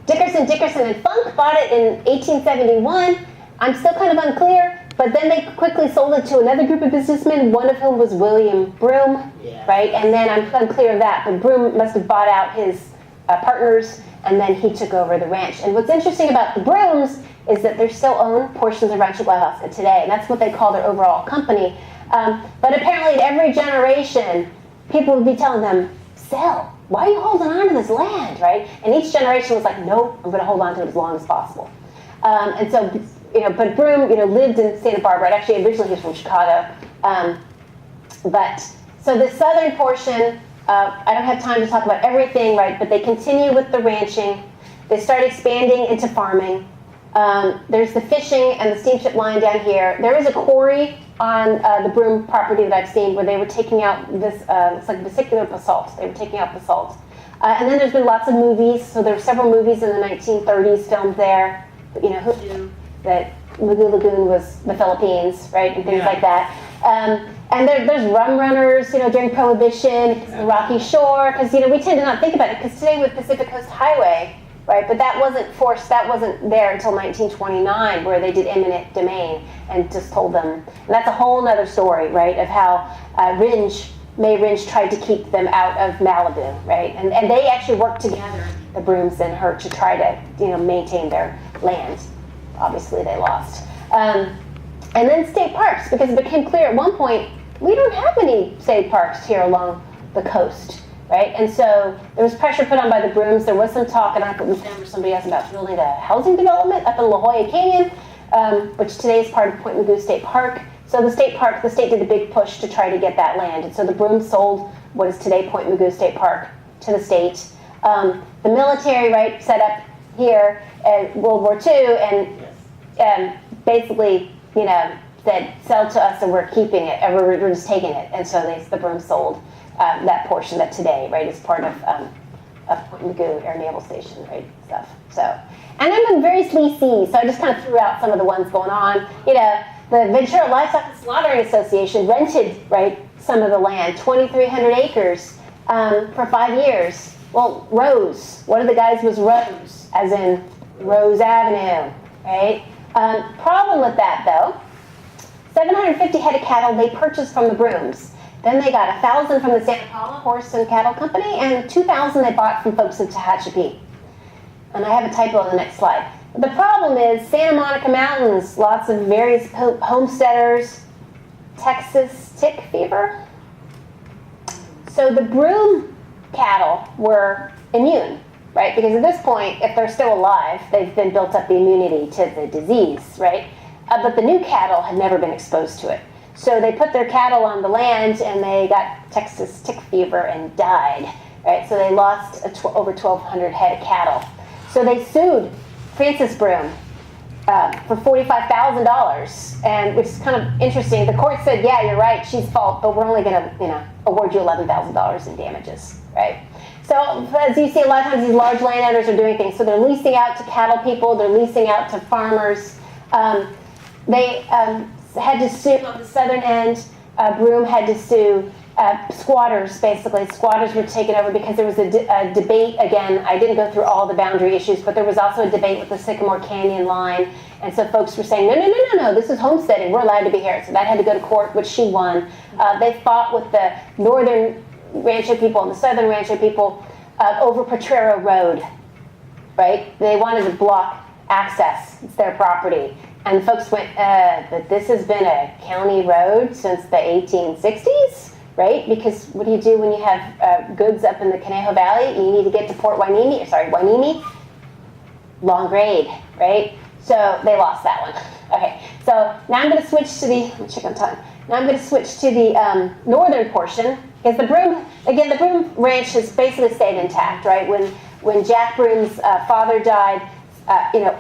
Dickerson and Funk bought it in 1871. I'm still kind of unclear, but then they quickly sold it to another group of businessmen, one of whom was William Broome, right? And then I'm unclear of that, but Broome must have bought out his partners, and then he took over the ranch. And what's interesting about the Broomes is that they still own portions of Rancho Guadalasca today, and that's what they call their overall company. But apparently at every generation, people would be telling them, sell. Why are you holding on to this land, right? And each generation was like, nope, I'm going to hold on to it as long as possible. And so, but Broome, lived in Santa Barbara. Actually, originally he was from Chicago. But so the southern portion, I don't have time to talk about everything, right? But they continue with the ranching. They start expanding into farming. There's the fishing and the steamship line down here. There is a quarry on the Broome property that I've seen where they were taking out this, it's like vesicular basalt. They were taking out basalt. And then there's been lots of movies. So there were several movies in the 1930s filmed there. Who knew that Magoo Lagoon was the Philippines, right? And things like that. And there's rum runners, during Prohibition, the Rocky Shore, because, we tend to not think about it, because today with Pacific Coast Highway, right, but that wasn't forced, that wasn't there until 1929, where they did eminent domain and just told them, and that's a whole other story, right, of how May Ringe tried to keep them out of Malibu, right, and they actually worked together, the Broomes and her, to try to, maintain their land. Obviously they lost. And then state parks, because it became clear at one point, we don't have any state parks here along the coast, right? And so there was pressure put on by the Broomes. There was some talk, and I don't know if it was them or somebody else, about building a housing development up in La Jolla Canyon, which today is part of Point Magoo State Park. So the state did a big push to try to get that land. And so the Broomes sold what is today Point Magoo State Park to the state. The military, right, set up here at World War II and basically, said, sell to us and we're keeping it, and we're just taking it. And so the Broomes sold that portion that today, right, is part of Point Magoo Air Naval Station, right, stuff. So, and I've been very sleazy, so I just kind of threw out some of the ones going on. The Ventura Livestock and Slaughtering Association rented, right, some of the land, 2,300 acres for 5 years. Well, Rose, one of the guys was Rose, as in Rose Avenue, right? Problem with that, though, 750 head of cattle they purchased from the Broomes. Then they got 1,000 from the Santa Paula Horse and Cattle Company, and 2,000 they bought from folks in Tehachapi. And I have a typo on the next slide. The problem is Santa Monica Mountains, lots of various homesteaders, Texas tick fever. So the Broome cattle were immune, right? Because at this point, if they're still alive, they've been built up the immunity to the disease, right? But the new cattle had never been exposed to it. So they put their cattle on the land and they got Texas tick fever and died, right? So they lost over 1,200 head of cattle. So they sued Frances Broome for $45,000, and which is kind of interesting. The court said, yeah, you're right, she's fault, but we're only going to, award you $11,000 in damages, right? So as you see, a lot of times these large landowners are doing things. So they're leasing out to cattle people, they're leasing out to farmers. They had to sue on the southern end. Broome had to sue squatters, basically. Squatters were taken over because there was a debate. Again, I didn't go through all the boundary issues, but there was also a debate with the Sycamore Canyon line. And so folks were saying, no, this is homesteading. We're allowed to be here. So that had to go to court, which she won. They fought with the northern Rancho people and the southern Rancho people over Potrero Road, right? They wanted to block access. It's their property. And folks went, but this has been a county road since the 1860s, right? Because what do you do when you have goods up in the Conejo Valley? You need to get to Hueneme, long grade, right? So they lost that one. Okay, so now I'm going to switch to the, let me check on time. Now I'm going to switch to the northern portion, because the Broom, again, the Broom Ranch has basically stayed intact, right? When Jack Broom's father died,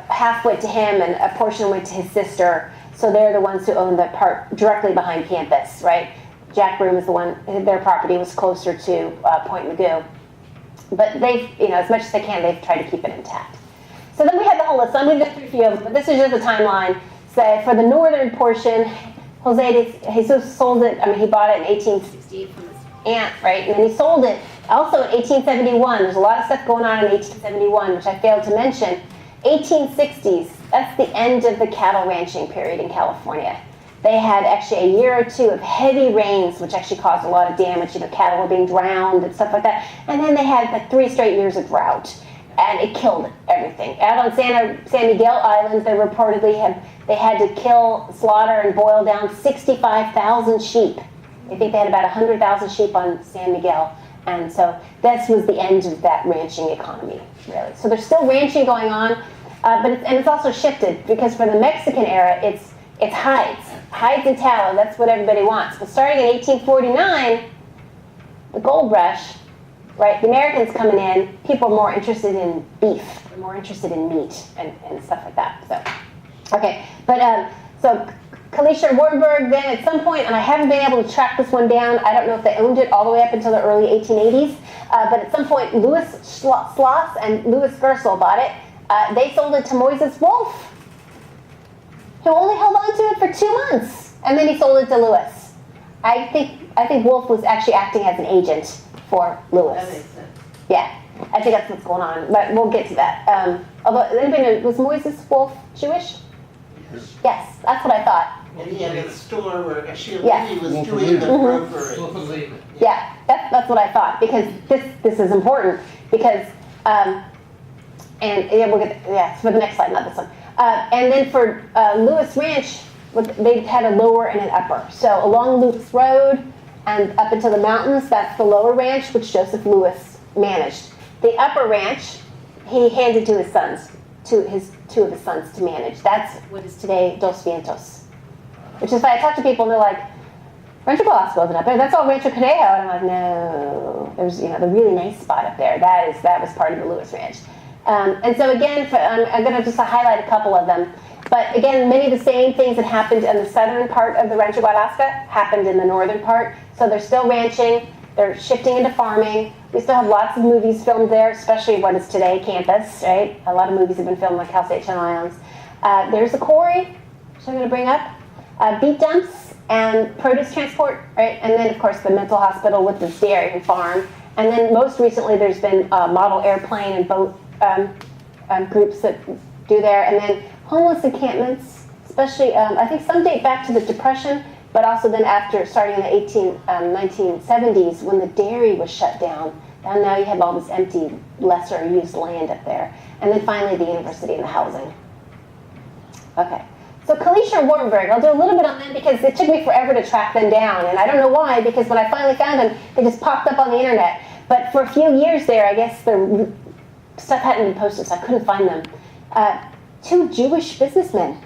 half went to him and a portion went to his sister. So they're the ones who own the part directly behind campus, right? Jack Broom is the one, their property was closer to Point Magoo. But they've, as much as they can, they've tried to keep it intact. So then we have the whole list. So I'm going to go through a few of them, but this is just a timeline. So for the northern portion, Jesus sold it, he bought it in 1860 from his aunt, right? And then he sold it also in 1871. There's a lot of stuff going on in 1871, which I failed to mention. 1860s, that's the end of the cattle ranching period in California. They had actually a year or two of heavy rains, which actually caused a lot of damage. Cattle were being drowned and stuff like that. And then they had like 3 straight years of drought, and it killed everything. Out on San Miguel Island, they reportedly had to kill, slaughter, and boil down 65,000 sheep. I think they had about 100,000 sheep on San Miguel. And so this was the end of that ranching economy, really. So there's still ranching going on, but it's also shifted, because for the Mexican era, it's hides and tallow. That's what everybody wants. But starting in 1849, the gold rush, right? The Americans coming in, people are more interested in beef. They're more interested in meat and stuff like that. So, okay, but so Kalischer Wartenberg then at some point, and I haven't been able to track this one down. I don't know if they owned it all the way up until the early 1880s, but at some point Louis Schloss and Louis Gersel bought it. They sold it to Moises Wolff, who only held on to it for 2 months, and then he sold it to Louis. I think Wolff was actually acting as an agent for Louis. That makes sense. Yeah, I think that's what's going on, but we'll get to that. Although, anybody know, was Moises Wolff Jewish? Yes, that's what I thought. And he had a store where she Yeah. was doing the brokerage. We'll believe it. Yeah, that's what I thought, because this is important, because and yeah, we'll get for the next slide, not this one. And then for Lewis Ranch, they had a lower and an upper. So along Lewis Road and up into the mountains, that's the lower ranch, which Joseph Lewis managed. The upper ranch, he handed to his sons, two of his sons to manage. That's what is today Dos Vientos. Which is why I talk to people and they're like, Rancho Guadalasca wasn't up there. That's all Rancho Conejo. And I'm like, no, there's the really nice spot up there. That was part of the Lewis Ranch. And so again, I'm going to just highlight a couple of them. But again, many of the same things that happened in the southern part of the Rancho Guadalasca happened in the northern part. So they're still ranching. They're shifting into farming. We still have lots of movies filmed there, especially what is today campus, right? A lot of movies have been filmed like Cal State Channel Islands. There's the quarry, which I'm going to bring up. Beet dumps and produce transport, right? And then, of course, the mental hospital with this dairy and farm. And then most recently, there's been model airplane and boat groups that do there. And then homeless encampments, especially, I think some date back to the Depression, but also then after, starting in the 1970s, when the dairy was shut down. And now you have all this empty, lesser used land up there. And then finally, the university and the housing. Okay. So Kalischer and Wartenberg, I'll do a little bit on them because it took me forever to track them down. And I don't know why, because when I finally found them, they just popped up on the internet. But for a few years there, I guess the stuff hadn't been posted, so I couldn't find them. 2 Jewish businessmen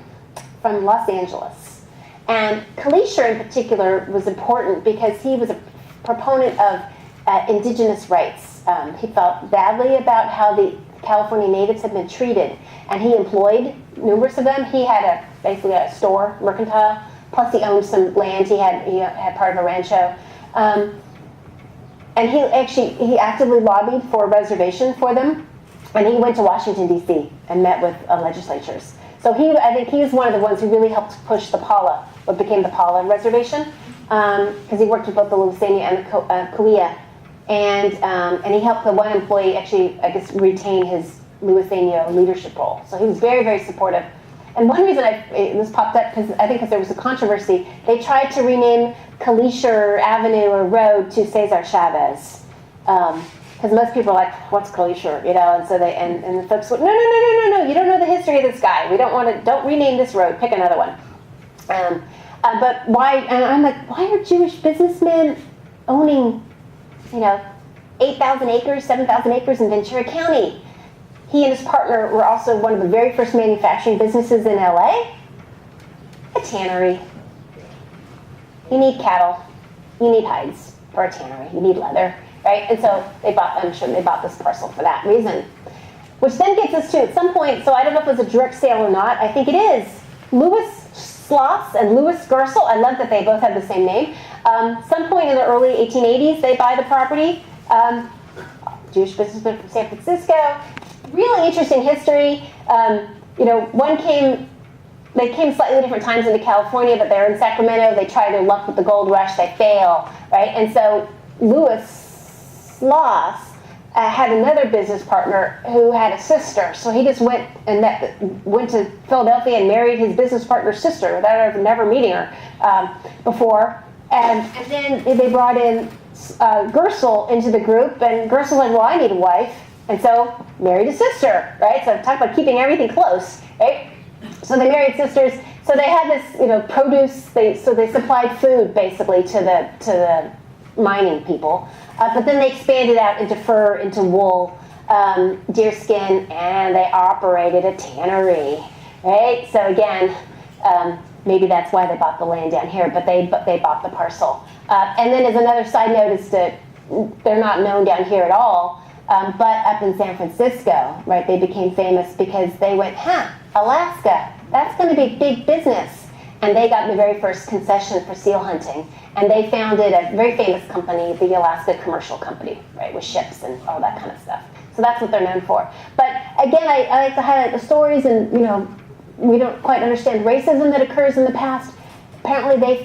from Los Angeles. And Kalischer in particular was important because he was a proponent of indigenous rights. He felt badly about how the California natives had been treated, and he employed numerous of them. He had basically a store, mercantile, plus he owned some land. He had part of a rancho. And he actively lobbied for a reservation for them, and he went to Washington, D.C. and met with legislatures. So I think he was one of the ones who really helped push the Paula, what became the Paula Reservation, because he worked with both the Lusania and the Cahuilla. And he helped the one employee actually, I guess, retain his Luiseno leadership role. So he was very, very supportive. And one reason this popped up, because there was a controversy, they tried to rename Kalischer Avenue or Road to Cesar Chavez. Because most people are like, what's Kalischer? And so and the folks went, no, you don't know the history of this guy. Don't rename this road, pick another one. But why, and I'm like, why are Jewish businessmen owning 8,000 acres, 7,000 acres in Ventura County? he and his partner were also one of the very first manufacturing businesses in LA. A tannery. You need cattle. You need hides for a tannery. You need leather, right? And so I'm sure they bought this parcel for that reason. Which then gets us to, at some point, so I don't know if it was a direct sale or not. I think it is. Louis Schloss and Louis Gersel. I love that they both have the same name. Some point in the early 1880s, they buy the property. Jewish businessman from San Francisco. Really interesting history. They came slightly different times into California, but they're in Sacramento. They try their luck with the gold rush. They fail, right? And so Louis Schloss had another business partner who had a sister. So he just went to Philadelphia and married his business partner's sister without never meeting her before. And then they brought in Gersel into the group, and Gersel's like, well, I need a wife. And so married a sister, right? So talk about keeping everything close, right? So they married sisters. So they had this, produce. So they supplied food basically to the mining people. But then they expanded out into fur, into wool, deerskin, and they operated a tannery, right? So again, maybe that's why they bought the land down here, but they bought the parcel. And then as another side note is that they're not known down here at all, but up in San Francisco, right? They became famous because they went, Alaska, that's going to be big business. And they got the very first concession for seal hunting. And they founded a very famous company, the Alaska Commercial Company, right, with ships and all that kind of stuff. So that's what they're known for. But again, I like to highlight the stories, and we don't quite understand racism that occurs in the past. Apparently they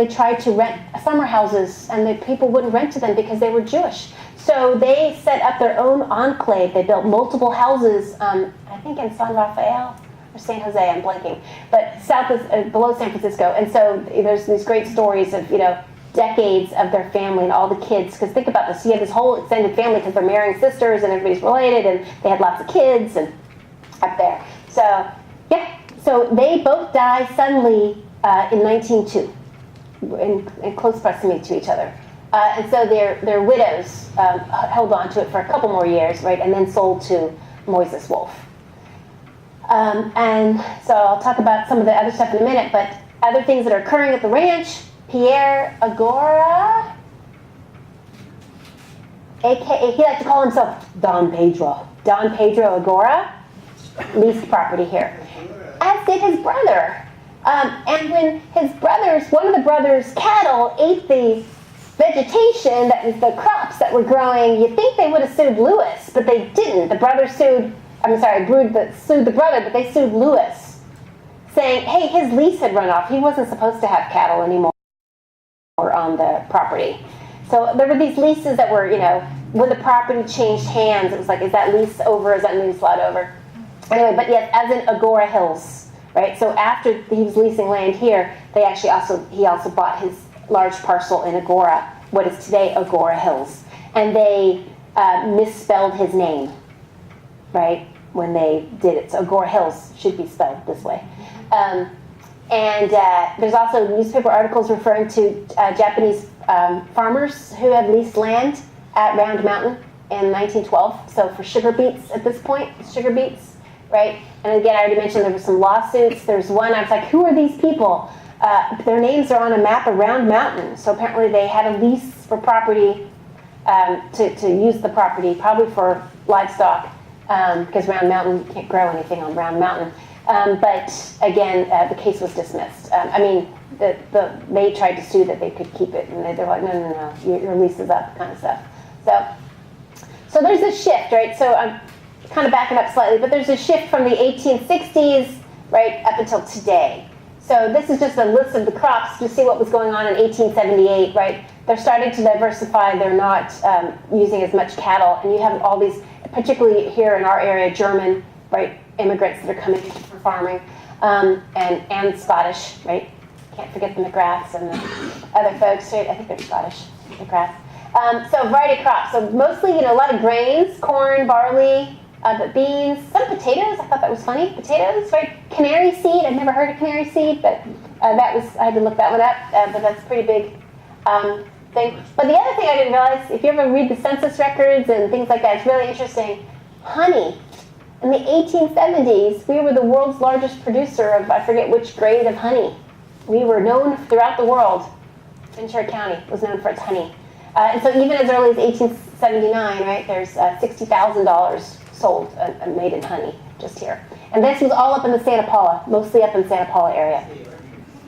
tried to rent summer houses, and the people wouldn't rent to them because they were Jewish. So they set up their own enclave. They built multiple houses, I think in San Rafael or San Jose, I'm blanking, but below San Francisco. And so there's these great stories of, decades of their family and all the kids. Because think about this, you have this whole extended family because they're marrying sisters and everybody's related, and they had lots of kids and up there. So, yeah, so they both die suddenly in 1902 in close proximity to each other. And so their widows held on to it for a couple more years, right, and then sold to Moises Wolf. And so I'll talk about some of the other stuff in a minute, but other things that are occurring at the ranch, Pierre Agora, aka, he liked to call himself Don Pedro. Don Pedro Agora leased property here, as did his brother. And when one of the brothers' cattle ate the vegetation, that was the crops that were growing, you'd think they would have sued Louis, but they didn't. The brother sued the brother, but they sued Louis, saying, hey, his lease had run off. He wasn't supposed to have cattle anymore on the property. So there were these leases that were, when the property changed hands, it was like, is that lease over, is that lease lot over? Anyway, but yes, as in Agora Hills, right? So after he was leasing land here, he also bought his large parcel in Agora, what is today Agora Hills. And they misspelled his name, right, when they did it. So Agora Hills should be spelled this way. And there's also newspaper articles referring to Japanese farmers who had leased land at Round Mountain in 1912. So for sugar beets at this point, sugar beets, right? And again, I already mentioned there were some lawsuits. There's one, I was like, who are these people? Their names are on a map of Round Mountain. So apparently they had a lease for property to use the property, probably for livestock, because Round Mountain, you can't grow anything on Round Mountain. But again, the case was dismissed. They tried to sue that they could keep it, and they're like, no, your lease is up, kind of stuff. So there's this shift, right? So I'm kind of backing up slightly, but there's a shift from the 1860s, right, up until today. So this is just a list of the crops to see what was going on in 1878, right? They're starting to diversify. They're not using as much cattle, and you have all these, particularly here in our area, German, right, immigrants that are coming for farming, and Scottish, right? Can't forget the McGraths and the other folks, right? I think they're Scottish, McGraths. So variety of crops. So mostly, a lot of grains, corn, barley, but beans, some potatoes. I thought that was funny. Potatoes, right? Canary seed. I've never heard of canary seed, but I had to look that one up. But that's a pretty big thing. But the other thing I didn't realize, if you ever read the census records and things like that, it's really interesting. Honey. in the 1870s, we were the world's largest producer of, I forget which grade of honey. We were known throughout the world. Ventura County was known for its honey. And so even as early as 1879, right, there's $60,000 sold made in honey just here. And this was all up in the Santa Paula, mostly up in the Santa Paula area.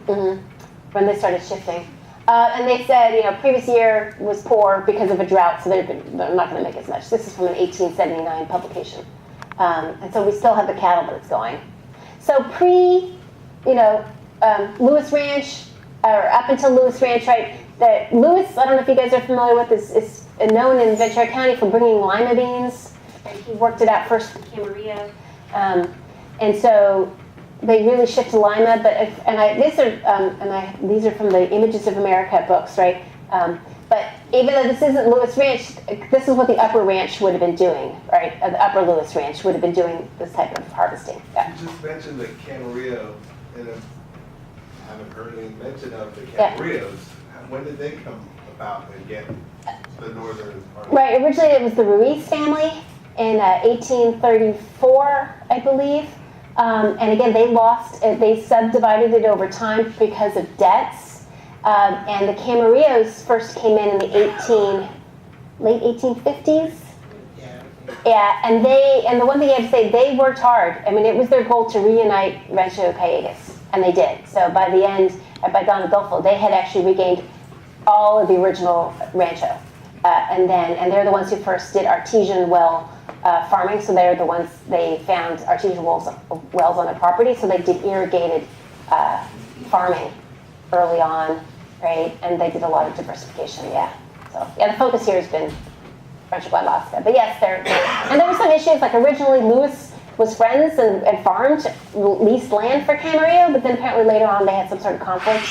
When they started shifting. And they said, previous year was poor because of a drought, so they're not going to make as much. This is from an 1879 publication. And so we still have the cattle, but it's going. So Lewis Ranch, or up until Lewis Ranch, right? That Lewis, I don't know if you guys are familiar with, is known in Ventura County for bringing lima beans. And he worked it out first for Camarillo. And so they really shift to lima, these are from the Images of America books, right? But even though this isn't Lewis Ranch, this is what the Upper Ranch would have been doing, right? The Upper Lewis Ranch would have been doing this type of harvesting. Yeah. You just mentioned the Camarillo, and I haven't heard any mention of the Camarillos. When did they come about and get the northern part? Right, originally it was the Ruiz family in 1834, I believe. And again, they subdivided it over time because of debts. And the Camarillos first came in the late 1850s. Yeah, and the one thing I have to say, they worked hard. I mean, it was their goal to reunite Rancho Callejas, and they did. So by the end, by Don Adolfo, they had actually regained all of the original rancho. And they're the ones who first did artesian well farming, so they're the ones, they found artesian wells on their property, so they did irrigated farming early on, right? And they did a lot of diversification, yeah. So, yeah, the focus here has been Rancho Guadalasca. But yes, and there were some issues, like originally Lewis was friends and farmed, leased land for Camarillo, but then apparently later on they had some sort of conflict.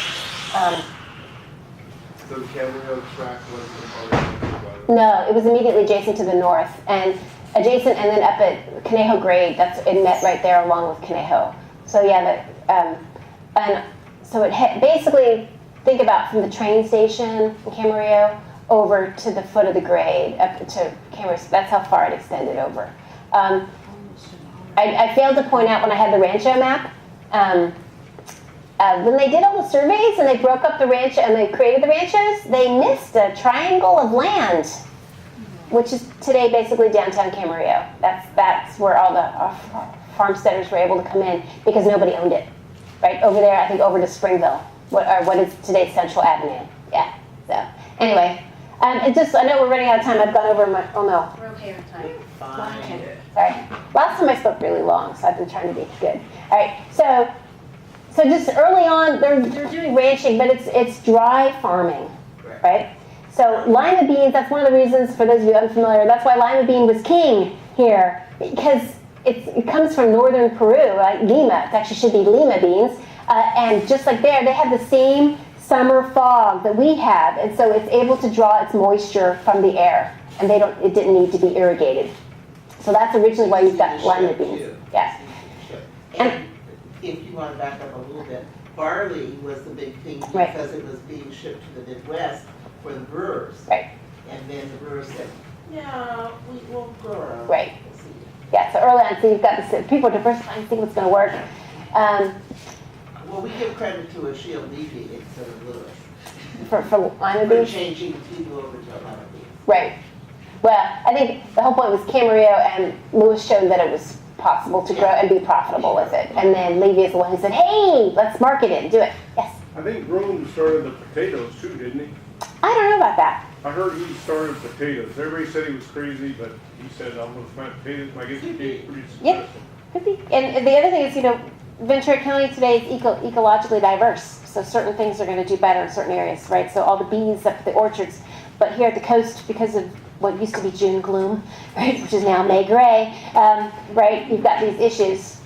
So the Camarillo tract was already? No, it was immediately adjacent to the north, and adjacent, and then up at Conejo Grade, it met right there along with Conejo. So yeah, and so it basically, think about from the train station in Camarillo over to the foot of the grade, up to Camarillo. That's how far it extended over. I failed to point out when I had the rancho map, when they did all the surveys and they broke up the rancho and they created the ranchos, they missed a triangle of land, which is today basically downtown Camarillo. That's where all the farmsteaders were able to come in because nobody owned it. Right over there, I think over to Springville, what is today Central Avenue. Yeah. So anyway, I know we're running out of time. I've gone over my. Oh no. We're okay on time. Fine. Sorry. Last time I spoke really long, so I've been trying to be good. All right. So just early on, they're doing ranching, but it's dry farming, right? So lima beans, that's one of the reasons, for those of you unfamiliar, that's why lima bean was king here, because it comes from northern Peru, Lima. It actually should be lima beans. And just like there, they have the same summer fog that we have, and so it's able to draw its moisture from the air, and it didn't need to be irrigated. So that's originally why you've got lima beans. Yes. And if you want to back up a little bit, barley was the big thing because it was being shipped to the Midwest for the brewers. Right. And then the brewers said, "Yeah, we will grow." Right. Yeah, so early on, so you've got this, people are diversifying, see what's going to work. Well, we give credit to Achille Levy instead of Lewis For lima for beans? changing people over to lima beans. Right. Well, I think the whole point was Camarillo and Lewis showed that it was possible to grow and be profitable with it. And then Levy is the one who said, hey, let's market it and do it. Yes? I think Rome started the potatoes too, didn't he? I don't know about that. I heard he started potatoes. Everybody said he was crazy, but he said, I'm going to plant potatoes. I guess he became pretty Yep. successful. Could be. And the other thing is, Ventura County today is ecologically diverse. So certain things are going to do better in certain areas, right? So all the bees up at the orchards. But here at the coast, because of what used to be June gloom, right, which is now May gray, right, you've got these issues.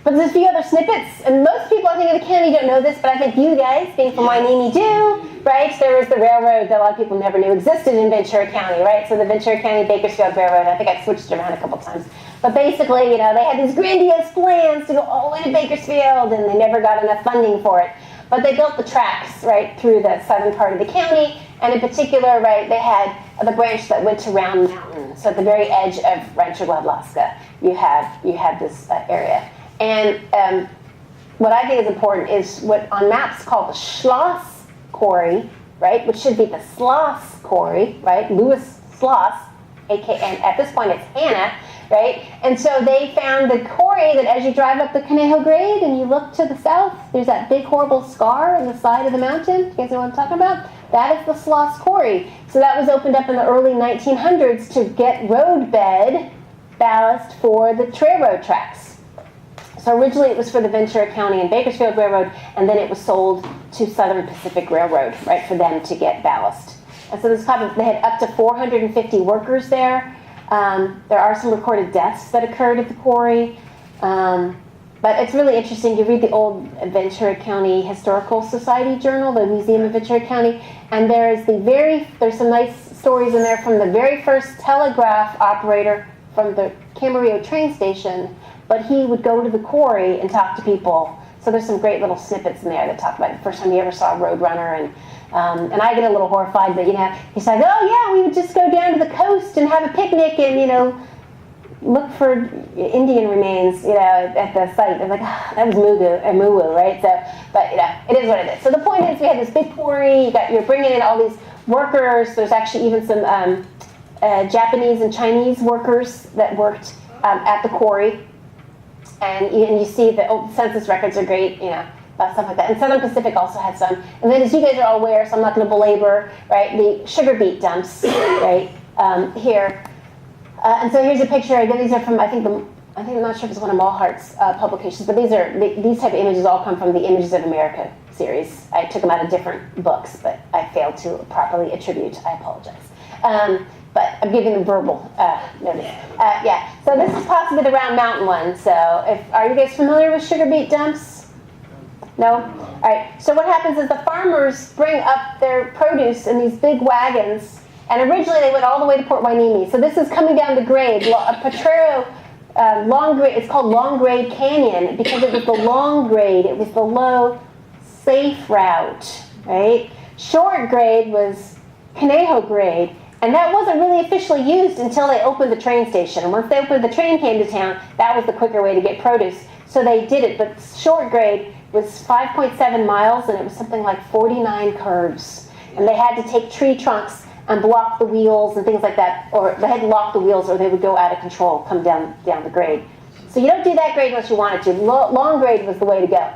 But there's a few other snippets, and most people, I think, in the county don't know this, but I think you guys, being from Hueneme, do, right? There was the railroad that a lot of people never knew existed in Ventura County, right? So the Ventura County Bakersfield Railroad, I think I've switched it around a couple times. But basically, they had these grandiose plans to go all the way to Bakersfield, and they never got enough funding for it. But they built the tracks, right, through the southern part of the county, And in particular, right, they had the branch that went to Round Mountain. So at the very edge of Rancho Guadalasca, you have this area. And what I think is important is what on maps called the Schloss Quarry, right, which should be the Sloss Quarry, right, Louis Sloss, aka, and at this point it's Hannah, right? And so they found the quarry that as you drive up the Conejo Grade and you look to the south, there's that big horrible scar on the side of the mountain. You guys know what I'm talking about? That is the Sloss Quarry. So that was opened up in the early 1900s to get roadbed ballast for the railroad tracks. So originally it was for the Ventura County and Bakersfield Railroad, and then it was sold to Southern Pacific Railroad, right, for them to get ballast. And so they had up to 450 workers there. There are some recorded deaths that occurred at the quarry. But it's really interesting. You read the old Ventura County Historical Society Journal, the Museum of Ventura County, and there's some nice stories in there from the very first telegraph operator from the Camarillo train station, but he would go to the quarry and talk to people. So there's some great little snippets in there that talk about the first time he ever saw a roadrunner, and I get a little horrified, but he's like, oh yeah, we would just go down to the coast and have a picnic and look for Indian remains, at the site. I'm like, that was moo-woo, right? So, but it is what it is. So the point is, we had this big quarry. You're bringing in all these workers. There's actually even some Japanese and Chinese workers that worked at the quarry. And you see the census records are great, stuff like that. And Southern Pacific also had some. And then, as you guys are all aware, so I'm not going to belabor, right, the sugar beet dumps, right, here. And so here's a picture. Again, these are from, I'm not sure if it's one of Malhart's publications, but these type of images all come from the Images of America series. I took them out of different books, but I failed to properly attribute. I apologize. But I'm giving them verbal notice. Yeah. So this is possibly the Round Mountain one. So are you guys familiar with sugar beet dumps? No? All right. So what happens is the farmers bring up their produce in these big wagons. And originally they went all the way to Port Hueneme. So this is coming down the grade. Potrero, long grade, it's called Long Grade Canyon because it was the long grade. It was the low, safe route, right? Short grade was Conejo grade. And that wasn't really officially used until they opened the train station. And once the train came to town, that was the quicker way to get produce. So they did it. But short grade was 5.7 miles, and it was something like 49 curves. And they had to take tree trunks and block the wheels and things like that. Or they had to lock the wheels or they would go out of control, come down the grade. So you don't do that grade unless you wanted to. Long grade was the way to go.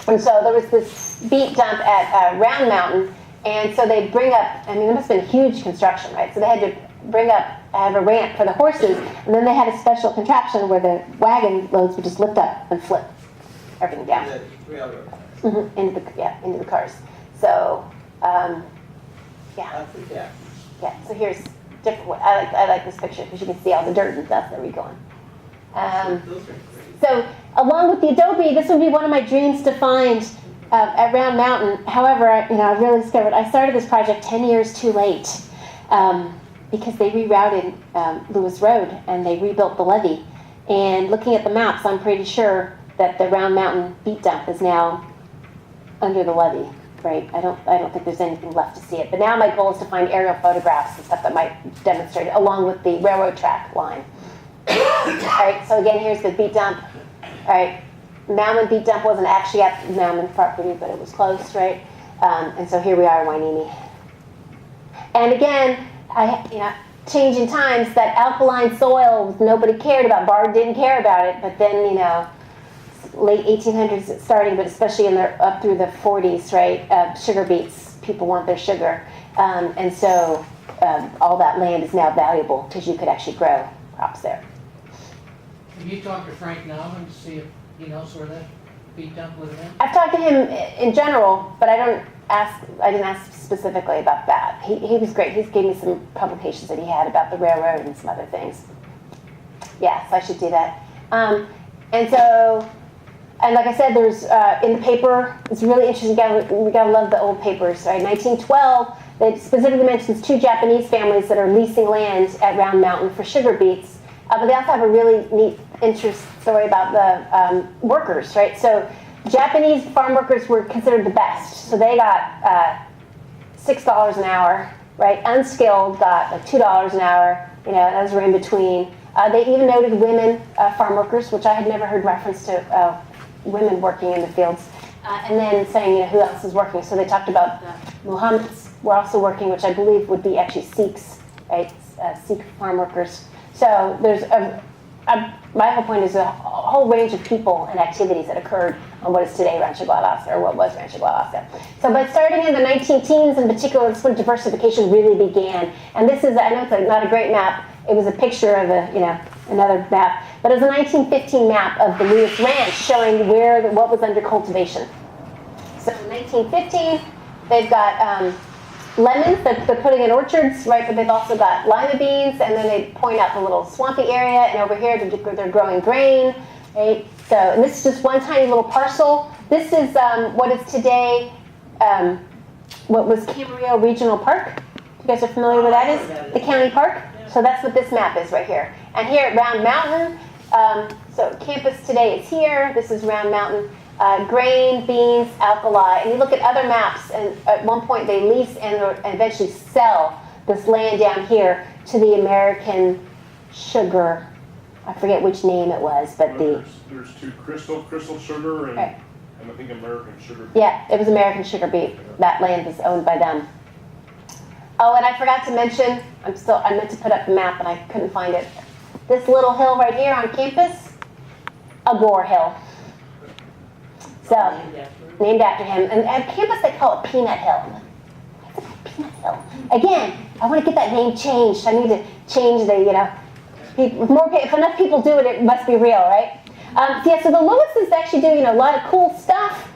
And so there was this beet dump at Round Mountain. And so they bring up, it must have been huge construction, right? So they had to have a ramp for the horses, and then they had a special contraption where the wagon loads would just lift up and flip everything down. The railroad. Mm-hmm, into the cars. So, yeah. Yeah, so here's different one. I like this picture because you can see all the dirt and stuff that we're going. Those are great. So along with the adobe, this would be one of my dreams to find at Round Mountain. However, I really discovered I started this project 10 years too late because they rerouted Lewis Road and they rebuilt the levee. And looking at the maps, I'm pretty sure that the Round Mountain beet dump is now under the levee, right? I don't think there's anything left to see it. But now my goal is to find aerial photographs and stuff that might demonstrate it, along with the railroad track line. All right, so again, here's the beet dump. All right. Malman beet dump wasn't actually at the Malman property, but it was close, right? And so here we are in Hueneme. And again, changing times, that alkaline soil nobody cared about. Bard didn't care about it, but then, late 1800s it's starting, but especially up through the 40s, right? Sugar beets, people want their sugar. And so all that land is now valuable because you could actually grow crops there. Have you talked to Frank Nauman to see if he knows where that beet dump would have been? I've talked to him in general, but I didn't ask specifically about that. He was great. He's gave me some publications that he had about the railroad and some other things. Yeah, so I should do that. And like I said, there's in the paper, it's really interesting. We gotta love the old papers, right? 1912, it specifically mentions 2 Japanese families that are leasing land at Round Mountain for sugar beets. But they also have a really neat story about the workers, right? So Japanese farm workers were considered the best. So they got $6 an hour, right? Unskilled got like $2 an hour, you know, those were in between. They even noted women farm workers, which I had never heard reference to women working in the fields. And then saying, you know, who else is working? So they talked about the Muhammads were also working, which I believe would be actually Sikhs, right? Sikh farm workers. So there's my whole point is a whole range of people and activities that occurred on what is today Rancho Guadalasca, or what was Rancho Guadalasca. So by starting in the 19-teens in particular, that's when diversification really began. And this is, I know it's not a great map, it was a picture of another map, but it was a 1915 map of the Lewis Ranch showing what was under cultivation. So in 1915, they've got lemons that they're putting in orchards, right? But they've also got lima beans, and then they point out the little swampy area, and over here they're growing grain, right? So, and this is just one tiny little parcel. This is what is today, what was Camarillo Regional Park. You guys are familiar with that is? The county park. So that's what this map is right here. And here at Round Mountain, so campus today is here. This is Round Mountain. Grain, beans, alkali. And you look at other maps, and at one point they lease and eventually sell this land down here to the American Sugar. I forget which name it was, but there's two, Crystal Sugar and, right. and I think American Sugar. Yeah, it was American Sugar Beet. That land is owned by them. Oh, and I forgot to mention, I meant to put up the map and I couldn't find it. This little hill right here on campus, Agor Hill. So, named after him. And at campus they call it Peanut Hill. What's it called, Peanut Hill? Again, I want to get that name changed. I need to change the, you know, if enough people do it, it must be real, right? So the Lewises actually do, you know, a lot of cool stuff.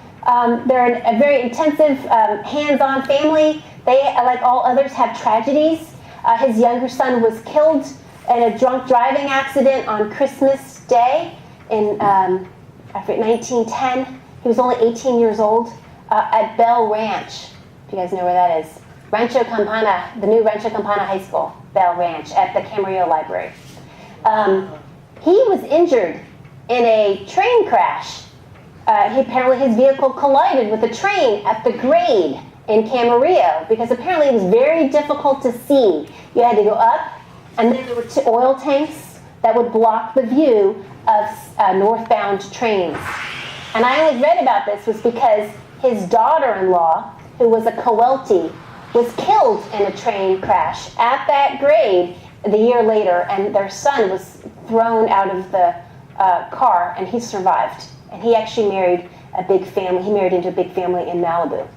They're a very intensive, hands-on family. They, like all others, have tragedies. His younger son was killed in a drunk driving accident on Christmas Day in, I forget, 1910. He was only 18 years old at Bell Ranch, if you guys know where that is. Rancho Campana, the new Rancho Campana High School, Bell Ranch, at the Camarillo Library. He was injured in a train crash. Apparently his vehicle collided with a train at the grade in Camarillo because apparently it was very difficult to see. You had to go up, and then there were two oil tanks that would block the view of northbound trains. And I only read about this was because his daughter-in-law, who was a Coelty, was killed in a train crash at that grade the year later, and their son was thrown out of the car, and he survived. And he actually married a big family. He married into a big family in Malibu.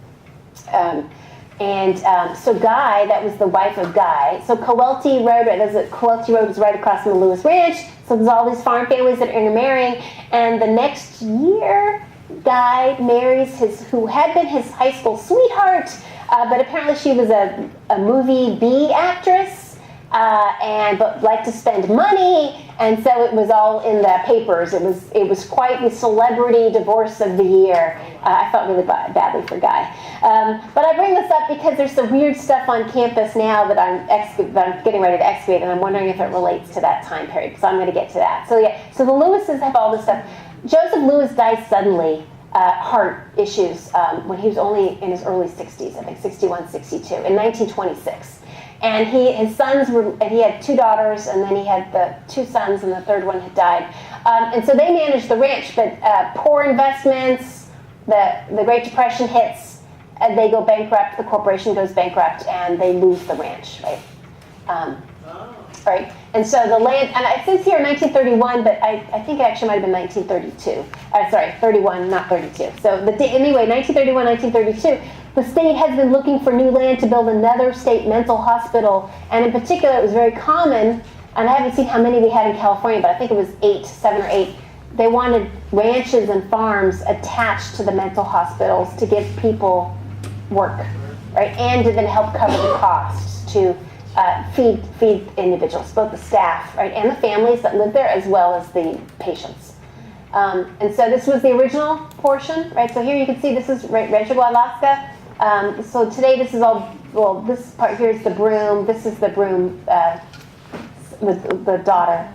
So Guy, that was the wife of Guy. So Coelty Road, Coelty Road is right across from the Lewis Ranch. So there's all these farm families that are intermarrying. And the next year, Guy marries who had been his high school sweetheart, but apparently she was a movie B actress, but liked to spend money. And so it was all in the papers. It was quite the celebrity divorce of the year. I felt really badly for Guy. But I bring this up because there's some weird stuff on campus now that I'm getting ready to excavate, and I'm wondering if it relates to that time period. So I'm going to get to that. So yeah, so the Lewises have all this stuff. Joseph Lewis died suddenly, heart issues, when he was only in his early 60s, I think 61, 62, in 1926. And his sons and he had two daughters, and then he had the two sons, and the third one had died. And so they managed the ranch, but poor investments, the Great Depression hits, and they go bankrupt, the corporation goes bankrupt, and they lose the ranch, right? Right, and so the land, and it says here 1931, but I think it actually might have been 1932. 31, not 32. So anyway, 1931, 1932, the state has been looking for new land to build another state mental hospital, and in particular, it was very common, and I haven't seen how many we had in California, but I think it was 7 or 8. They wanted ranches and farms attached to the mental hospitals to give people work, right, and to then help cover the costs to feed individuals, both the staff, right, and the families that live there, as well as the patients. And so this was the original portion, right? So here you can see this is Rancho Guadalasca. So today this is all, well, this part here is the broom. This is the broom with the daughter.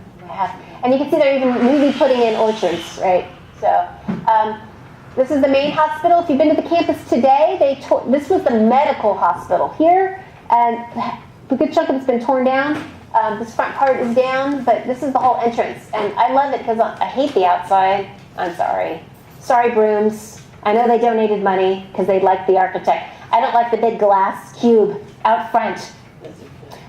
And you can see they're even newly putting in orchards, right? So This is the main hospital. If you've been to the campus today, this was the medical hospital here, and a good chunk of it's been torn down. This front part is down, but this is the whole entrance, and I love it because I hate the outside. I'm sorry. Sorry, Brooms. I know they donated money because they like the architect. I don't like the big glass cube out front.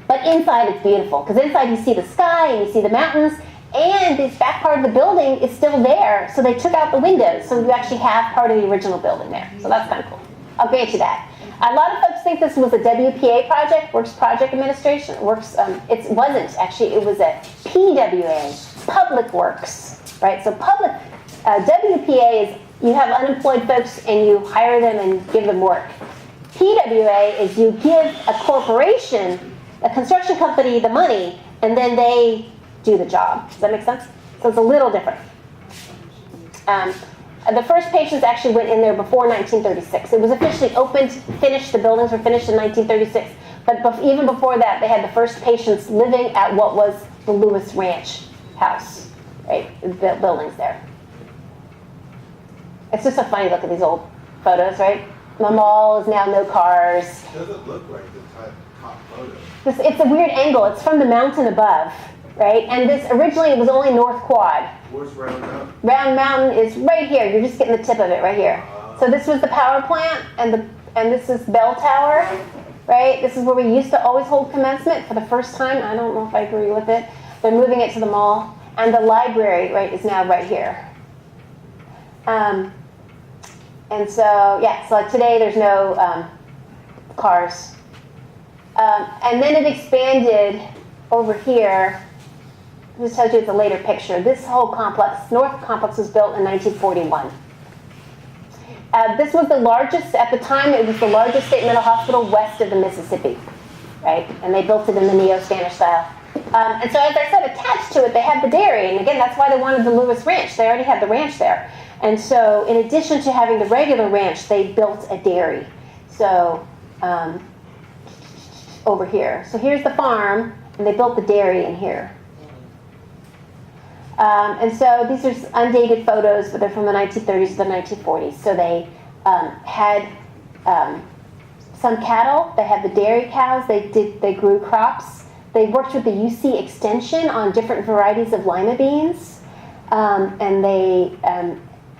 But inside it's beautiful, because inside you see the sky and you see the mountains, and this back part of the building is still there, so they took out the windows, so you actually have part of the original building there. So that's kind of cool. I'll grant you that. A lot of folks think this was a WPA project, Works Project Administration. It wasn't, actually, it was a PWA, Public Works, right? So WPA is you have unemployed folks and you hire them and give them work. PWA is you give a corporation, a construction company, the money, and then they do the job. Does that make sense? So it's a little different. The first patients actually went in there before 1936. It was officially opened, finished, the buildings were finished in 1936. But even before that, they had the first patients living at what was the Lewis Ranch house, right? The buildings there. It's just a funny look at these old photos, right? The mall is now no cars. It doesn't look like the top photo. It's a weird angle. It's from the mountain above, right? And this originally it was only North Quad. Where's Round Mountain? Round Mountain is right here. You're just getting the tip of it right here. So this was the power plant, and this is Bell Tower, right? This is where we used to always hold commencement for the first time. I don't know if I agree with it. They're moving it to the mall, and the library, right, is now right here. And so, yeah, so like today there's no cars. And then it expanded over here. This tells you it's a later picture. This whole complex, North Complex, was built in 1941. This was the largest, at the time, it was the largest state mental hospital west of the Mississippi, right? And they built it in the neo-Spanish style. And so, as I said, attached to it, they had the dairy. And again, that's why they wanted the Lewis Ranch. They already had the ranch there. And so, in addition to having the regular ranch, they built a dairy. So, over here. So here's the farm, and they built the dairy in here. And so these are undated photos, but they're from the 1930s to the 1940s. So they had some cattle. They had the dairy cows. They grew crops. They worked with the UC Extension on different varieties of lima beans, and they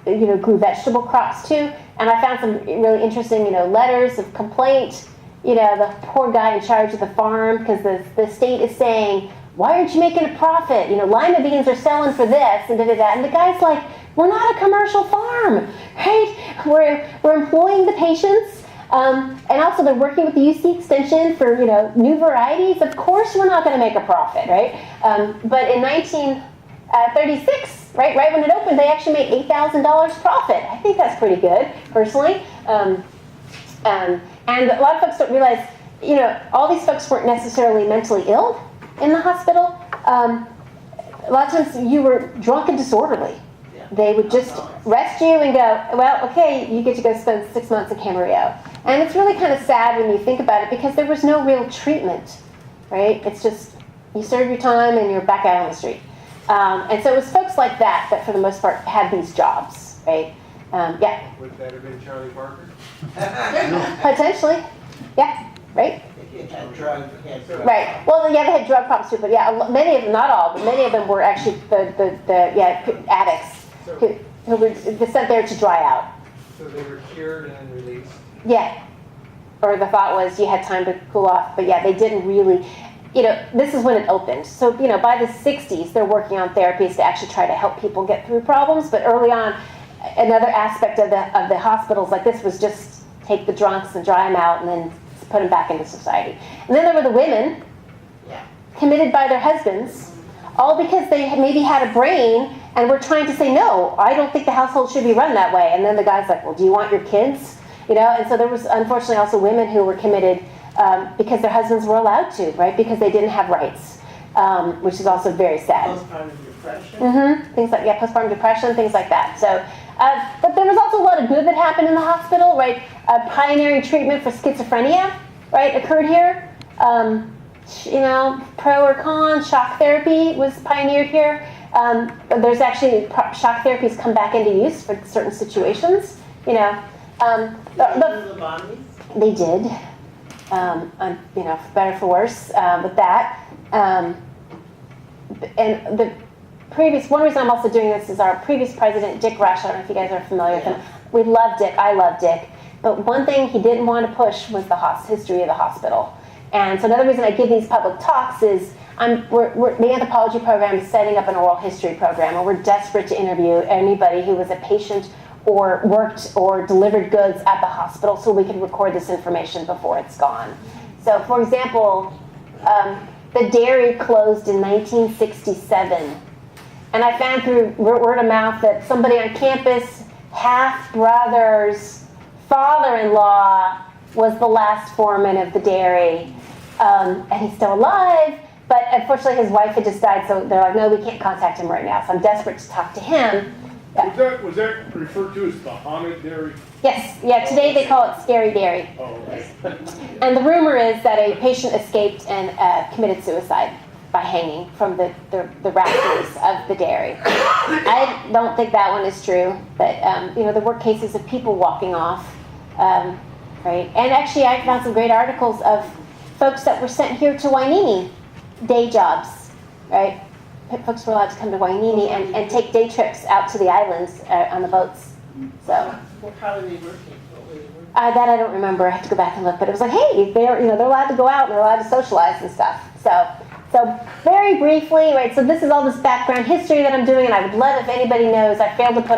grew vegetable crops too. And I found some really interesting letters of complaint. The poor guy in charge of the farm, because the state is saying, why aren't you making a profit? Lima beans are selling for this and da-da-da. And the guy's like, we're not a commercial farm, right? We're employing the patients. And also they're working with the UC Extension for, new varieties. Of course we're not going to make a profit, right? But in 1936, right when it opened, they actually made $8,000 profit. I think that's pretty good, personally. And a lot of folks don't realize, all these folks weren't necessarily mentally ill in the hospital. A lot of times you were drunk and disorderly. Yeah. They would just arrest you and go, well, okay, you get to go spend 6 months in Camarillo. And it's really kind of sad when you think about it, because there was no real treatment, right? It's just, you serve your time and you're back out on the street. And so it was folks like that for the most part had these jobs, right? Yeah. Would that have been Charlie Parker? Potentially. Yeah, right? It had drugs. Right. Well, yeah, they had drug problems too, but yeah, many of them, not all, but many of them were actually the addicts who were sent there to dry out. So they were cured and then released? Yeah. Or the thought was you had time to cool off, but yeah, they didn't really, this is when it opened. So, by the 60s, they're working on therapies to actually try to help people get through problems, but early on, another aspect of the hospitals like this was just take the drunks and dry them out and then put them back into society. And then there were the women, committed by their husbands, all because they maybe had a brain and were trying to say, no, I don't think the household should be run that way. And then the guy's like, well, do you want your kids? And so there was unfortunately also women who were committed because their husbands were allowed to, right? Because they didn't have rights, which is also very sad. Postpartum depression. Mm-hmm. Things like, postpartum depression, things like that. So, but there was also a lot of good that happened in the hospital, right? Pioneering treatment for schizophrenia, right, occurred here. Pro or con, shock therapy was pioneered here. There's actually shock therapies come back into use for certain situations. You know, Lobotomies? they did. You know, for better for worse with that. And the previous, one reason I'm also doing this is our previous president, Dick Rush. I don't know if you guys are familiar with him. We love Dick. I love Dick. But one thing he didn't want to push was the history of the hospital. And so another reason I give these public talks is the anthropology program is setting up an oral history program, and we're desperate to interview anybody who was a patient or worked or delivered goods at the hospital so we can record this information before it's gone. So for example, the dairy closed in 1967. And I found through word of mouth that somebody on campus, half-brother's father-in-law was the last foreman of the dairy. And he's still alive, but unfortunately his wife had just died, so they're like, no, we can't contact him right now. So I'm desperate to talk to him. Yeah. Was that referred to as the haunted dairy? Yes, yeah, today they call it Scary Dairy. Oh, okay. And the rumor is that a patient escaped and committed suicide by hanging from the rafters of the dairy. I don't think that one is true, but you know, there were cases of people walking off, right? And actually I found some great articles of folks that were sent here to Hueneme, day jobs, right? Folks were allowed to come to Hueneme and take day trips out to the islands on the boats. So How were they working? What were they working? that I don't remember. I have to go back and look. But it was like, hey, they're allowed to go out and they're allowed to socialize and stuff. So very briefly, right? So this is all this background history that I'm doing, and I would love if anybody knows. I think I put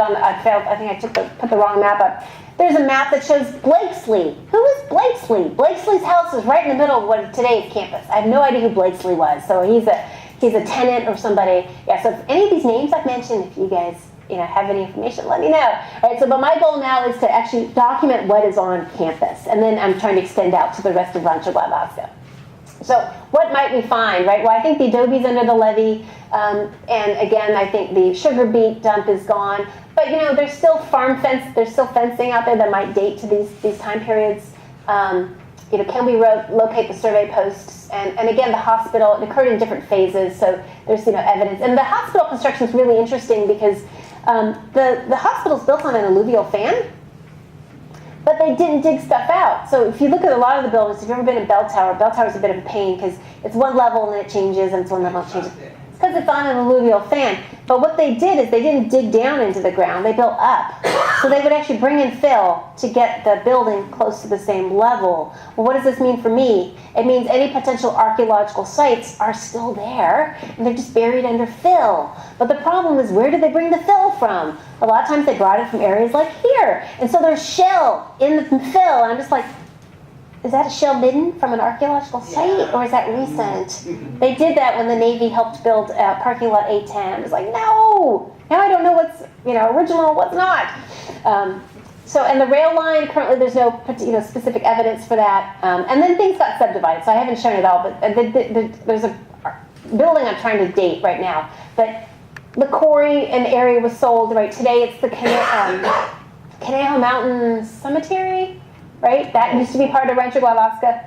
the wrong map up. There's a map that shows Blakesley. Who is Blakesley? Blakesley's house is right in the middle of what today is campus. I have no idea who Blakesley was. So he's a tenant or somebody. Yeah, so if any of these names I've mentioned, if you guys have any information, let me know. All right, so but my goal now is to actually document what is on campus, and then I'm trying to extend out to the rest of Rancho Guadalasca. So what might we find, right? Well, I think the adobe's under the levee, and again, I think the sugar beet dump is gone. But there's still there's still fencing out there that might date to these time periods. Can we locate the survey posts? And again, the hospital, it occurred in different phases, so there's evidence. And the hospital construction is really interesting because the hospital's built on an alluvial fan, but they didn't dig stuff out. So if you look at a lot of the buildings, if you've ever been in Bell Tower's a bit of a pain because it's one level and then it changes, and it's one level and it changes. It's because it's on an alluvial fan. But what they did is they didn't dig down into the ground, they built up. So they would actually bring in fill to get the building close to the same level. Well, what does this mean for me? It means any potential archaeological sites are still there, and they're just buried under fill. But the problem is, where did they bring the fill from? A lot of times they brought it from areas like here. And so there's shell in the fill, and I'm just like, is that a shell midden from an archaeological site, or is that recent? They did that when the Navy helped build parking lot A10. It's like, no! Now I don't know what's original, what's not. And the rail line, currently there's no specific evidence for that. And then things got subdivided, so I haven't shown it all, but there's a building I'm trying to date right now. But the quarry and area was sold, right? Today it's the Conejo Mountain Cemetery, right? That used to be part of Rancho Guadalasca.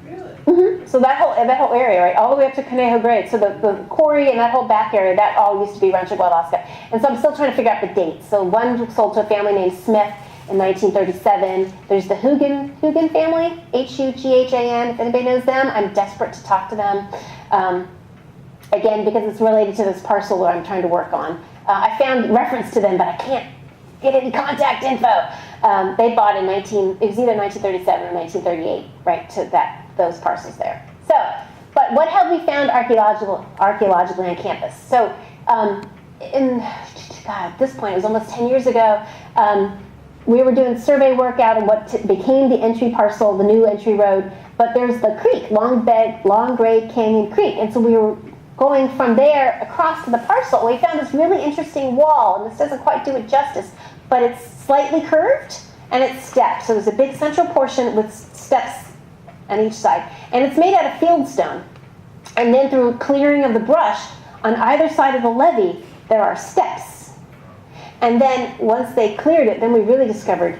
Really? Mm-hmm. So that whole area, right, all the way up to Conejo Grade. So the quarry and that whole back area, that all used to be Rancho Guadalasca. And so I'm still trying to figure out the dates. So one sold to a family named Smith in 1937. There's the Hugen family, Hughan, if anybody knows them. I'm desperate to talk to them. Again, because it's related to this parcel that I'm trying to work on. I found reference to them, but I can't get any contact info. They bought it was either 1937 or 1938, right, to those parcels there. So, but what have we found archaeologically on campus? So, at this point, it was almost 10 years ago, we were doing survey work out on what became the entry parcel, the new entry road, but there's the creek, Long Grade Canyon Creek, and so we were going from there across to the parcel. We found this really interesting wall, and this doesn't quite do it justice, but it's slightly curved and it's stepped. So there's a big central portion with steps on each side, and it's made out of fieldstone. And then through clearing of the brush on either side of the levee, there are steps. And then once they cleared it, then we really discovered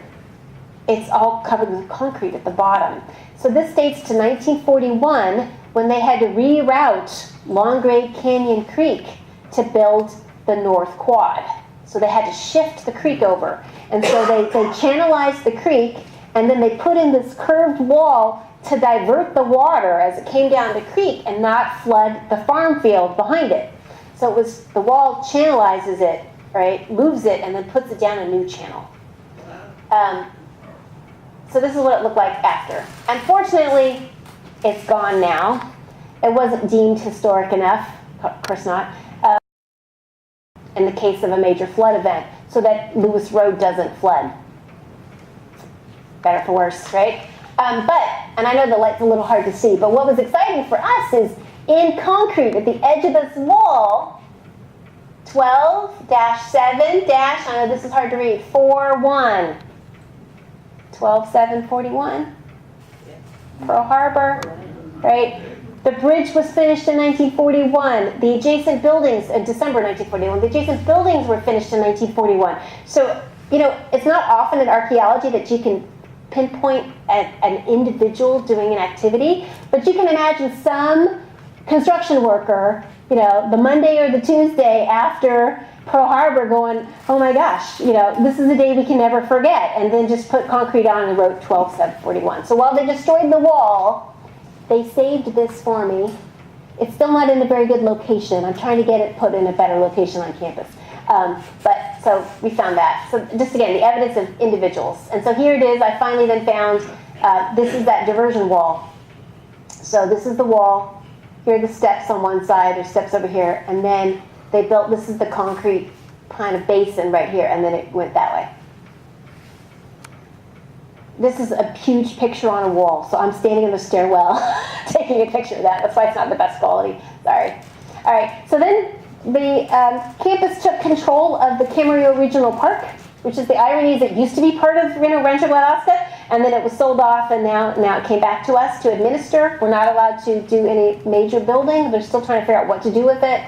it's all covered with concrete at the bottom. So this dates to 1941, when they had to reroute Long Grade Canyon Creek to build the North Quad. So they had to shift the creek over. And so they channelized the creek, and then they put in this curved wall to divert the water as it came down the creek and not flood the farm field behind it. So it was, the wall channelizes it, right, moves it, and then puts it down a new channel. So this is what it looked like after. Unfortunately, it's gone now. It wasn't deemed historic enough, of course not, in the case of a major flood event, so that Lewis Road doesn't flood. Better for worse, right? And I know the light's a little hard to see, but what was exciting for us is in concrete at the edge of this wall, 12-7- I know this is hard to read, 41. 12-7-41. Pearl Harbor, right? The bridge was finished in 1941. The adjacent buildings, in December 1941, the adjacent buildings were finished in 1941. So, you know, it's not often in archaeology that you can pinpoint an individual doing an activity, but you can imagine some construction worker, you know, the Monday or the Tuesday after Pearl Harbor going, oh my gosh, you know, this is a day we can never forget, and then just put concrete on and wrote 12-7-41. So while they destroyed the wall, they saved this for me. It's still not in a very good location. I'm trying to get it put in a better location on campus. But so we found that. So just again, the evidence of individuals. And so here it is. I finally then found, this is that diversion wall. So this is the wall. Here are the steps on one side. There's steps over here. And then they built, this is the concrete kind of basin right here. And then it went that way. This is a huge picture on a wall. So I'm standing in the stairwell taking a picture of that. That's why it's not the best quality. Sorry. All right. So then the campus took control of the Camarillo Regional Park, which is the irony is it used to be part of Rancho Guadalasca, and then it was sold off, and now it came back to us to administer. We're not allowed to do any major building. They're still trying to figure out what to do with it.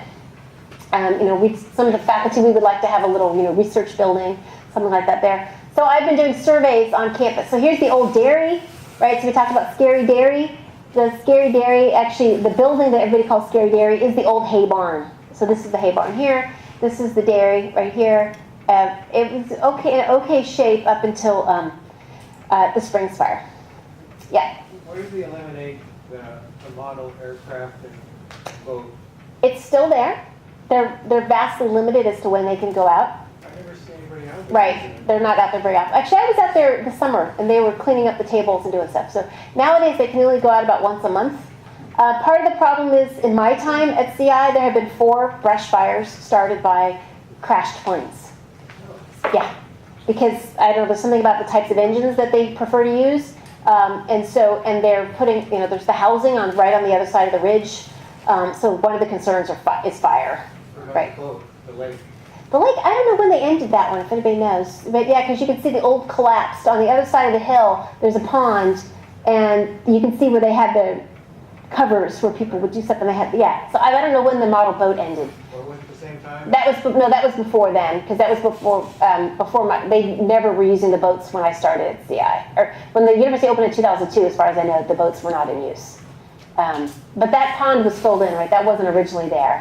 You know, some of the faculty, we would like to have a little, you know, research building, something like that there. So I've been doing surveys on campus. So here's the old dairy, right? So we talked about Scary Dairy. The Scary Dairy, actually, the building that everybody calls Scary Dairy is the old hay barn. So this is the hay barn here. This is the dairy right here. It was okay, in okay shape up until the Springs fire. Yeah. Where did we eliminate the model aircraft and boat? It's still there. They're vastly limited as to when they can go out. I never see anybody out there. Right. They're not out there very often. Actually, I was out there this summer, and they were cleaning up the tables and doing stuff. So nowadays, they can only go out about once a month. Part of the problem is, in my time at CI, there have been 4 brush fires started by crashed planes. Yeah, because, I don't know, there's something about the types of engines that they prefer to use. And they're putting, you know, there's the housing right on the other side of the ridge. So one of the concerns is fire. Right. The lake. The lake, I don't know when they ended that one, if anybody knows. But yeah, because you can see the old collapsed. On the other side of the hill, there's a pond, and you can see where they had the covers where people would do something. They had, yeah. So I don't know when the model boat ended. Or went at the same time? That was before then, because that was before they never were using the boats when I started at CI. Or when the university opened in 2002, as far as I know, the boats were not in use. But that pond was filled in, right? That wasn't originally there.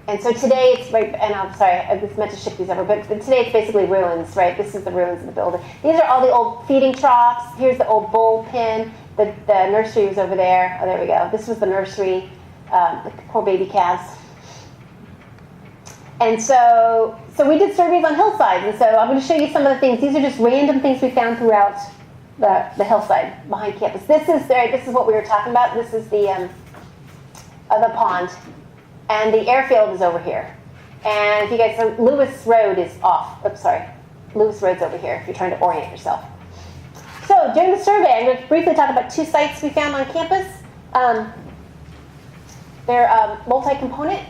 And so today it's right, and I'm sorry, I just meant to shift these over, but today it's basically ruins, right? This is the ruins of the building. These are all the old feeding troughs. Here's the old bull pen. The nursery was over there. Oh, there we go. This was the nursery, the poor baby calves. And so we did surveys on hillsides, and so I'm going to show you some of the things. These are just random things we found throughout the hillside behind campus. This is what we were talking about. This is the pond. And the airfield is over here. And if you guys, so Lewis Road is off. Oops, sorry. Lewis Road's over here if you're trying to orient yourself. So during the survey, I'm going to briefly talk about 2 sites we found on campus. They're multi-component.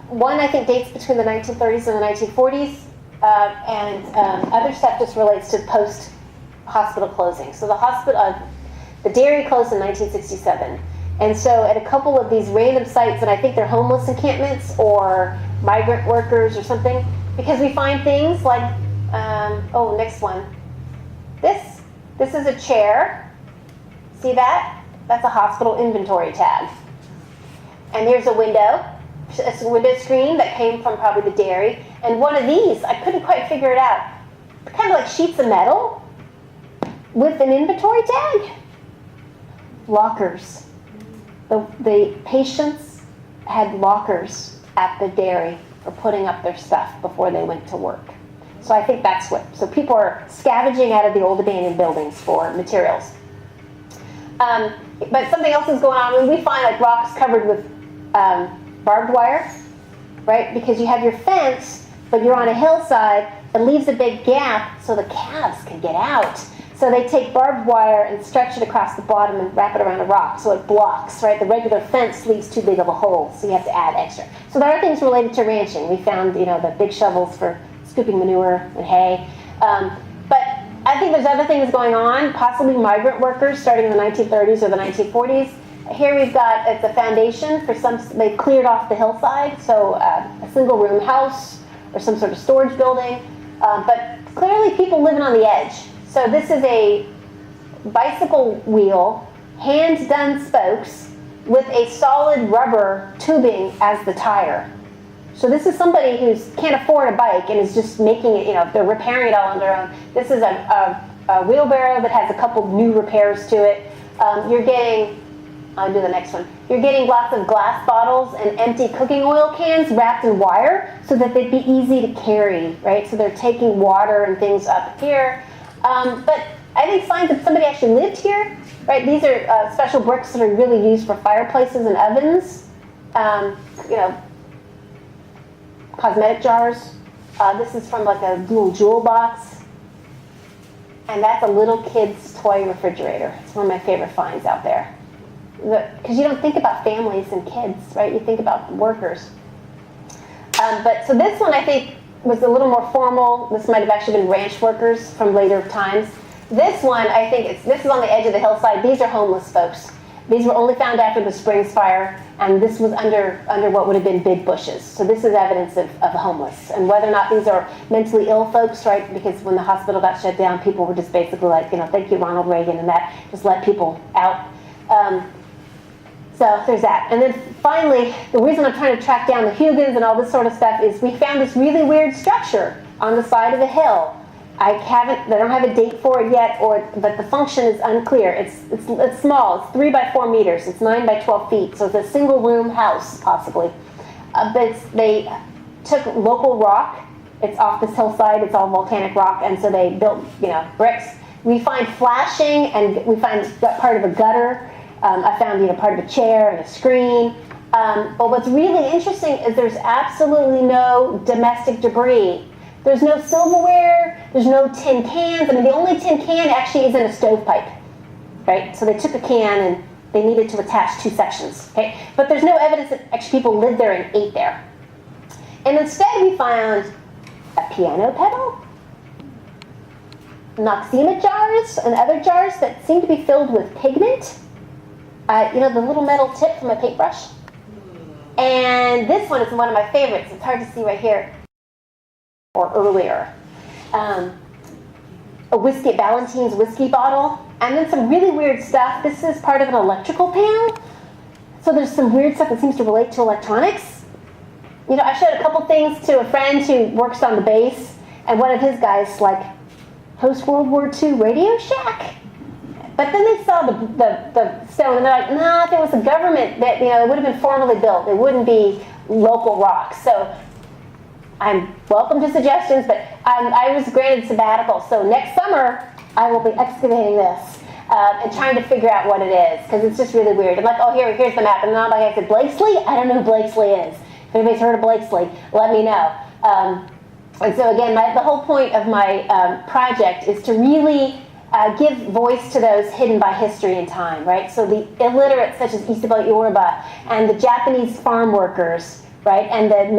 One, I think, dates between the 1930s and the 1940s. And other stuff just relates to post-hospital closing. So the dairy closed in 1967. And so at a couple of these random sites, and I think they're homeless encampments or migrant workers or something, because we find things like, next one. This is a chair. See that? That's a hospital inventory tag. and here's a window screen that came from probably the dairy. And one of these, I couldn't quite figure it out, kind of like sheets of metal with an inventory tag. Lockers. The patients had lockers at the dairy for putting up their stuff before they went to work. So I think that's what, so people are scavenging out of the old abandoned buildings for materials. But something else is going on. When we find like rocks covered with barbed wire, right? Because you have your fence, but you're on a hillside, it leaves a big gap so the calves can get out. So they take barbed wire and stretch it across the bottom and wrap it around a rock so it blocks, right? The regular fence leaves too big of a hole, so you have to add extra. So there are things related to ranching. We found, the big shovels for scooping manure and hay. But I think there's other things going on, possibly migrant workers starting in the 1930s or the 1940s. Here we've got, it's a foundation for they cleared off the hillside, so a single room house or some sort of storage building. But clearly people living on the edge. So this is a bicycle wheel, hand-done spokes with a solid rubber tubing as the tire. So this is somebody who can't afford a bike and is just making it, they're repairing it all on their own. This is a wheelbarrow that has a couple new repairs to it. You're getting, I'll do the next one. You're getting lots of glass bottles and empty cooking oil cans wrapped in wire so that they'd be easy to carry, right? So they're taking water and things up here. But I think signs that somebody actually lived here, right? These are special bricks that are really used for fireplaces and ovens. Cosmetic jars. This is from like a little jewel box. And that's a little kid's toy refrigerator. It's one of my favorite finds out there. Because you don't think about families and kids, right? You think about workers. But so this one I think was a little more formal. This might have actually been ranch workers from later times. This one, I think this is on the edge of the hillside. These are homeless folks. These were only found after the Springs fire, and this was under what would have been big bushes. So this is evidence of homeless. And whether or not these are mentally ill folks, right? Because when the hospital got shut down, people were just basically like, thank you, Ronald Reagan, and that just let people out. So there's that. And then finally, the reason I'm trying to track down the Hugans and all this sort of stuff is we found this really weird structure on the side of the hill. I don't have a date for it yet, but the function is unclear. It's small. It's 3 by 4 meters. It's 9 by 12 feet. So it's a single room house, possibly. But they took local rock. It's off this hillside. It's all volcanic rock, and so they built, bricks. We find flashing, and we find part of a gutter. I found, part of a chair and a screen. But what's really interesting is there's absolutely no domestic debris. There's no silverware, there's no tin cans. I mean, the only tin can actually is in a stovepipe, right? So they took a can and they needed to attach 2 sections, okay? But there's no evidence that actually people lived there and ate there. And instead we found a piano pedal, Noxema jars and other jars that seem to be filled with pigment. The little metal tip from a paintbrush. And this one is one of my favorites. It's hard to see right here. Or earlier. A Ballantine's whiskey bottle. And then some really weird stuff. This is part of an electrical panel. So there's some weird stuff that seems to relate to electronics. I showed a couple things to a friend who works on the base. And one of his guys, post-World War II Radio Shack. But then they saw the stone, and they're like, nah, if it was a government, that it would have been formally built. It wouldn't be local rocks. So I'm welcome to suggestions, but I was granted sabbatical. So next summer, I will be excavating this and trying to figure out what it is, because it's just really weird. I'm like, oh, here's the map. And then I'm like, I said, Blakesley? I don't know who Blakesley is. If anybody's heard of Blakesley, let me know. And so again, the whole point of my project is to really give voice to those hidden by history and time, right? So the illiterate, such as Isabel Yoruba, and the Japanese farm workers, right? And the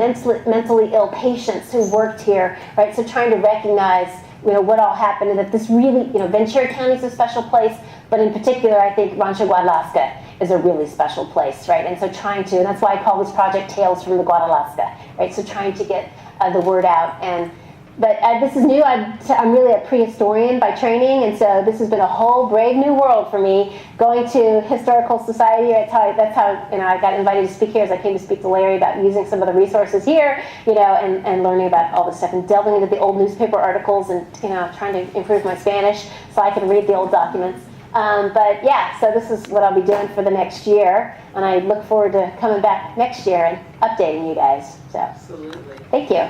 mentally ill patients who worked here, right? So trying to recognize, what all happened, and that this really, Ventura County is a special place, but in particular, I think Rancho Guadalasca is a really special place, right? And so and that's why I call this project Tales from the Guadalasca, right? So trying to get the word out. And But this is new. I'm really a prehistorian by training, and so this has been a whole brave new world for me. Going to historical society, that's how I got invited to speak here. As I came to speak to Larry about using some of the resources here, and learning about all this stuff and delving into the old newspaper articles and trying to improve my Spanish so I can read the old documents. But yeah, so this is what I'll be doing for the next year, and I look forward to coming back next year and updating you guys. So, Absolutely. thank you.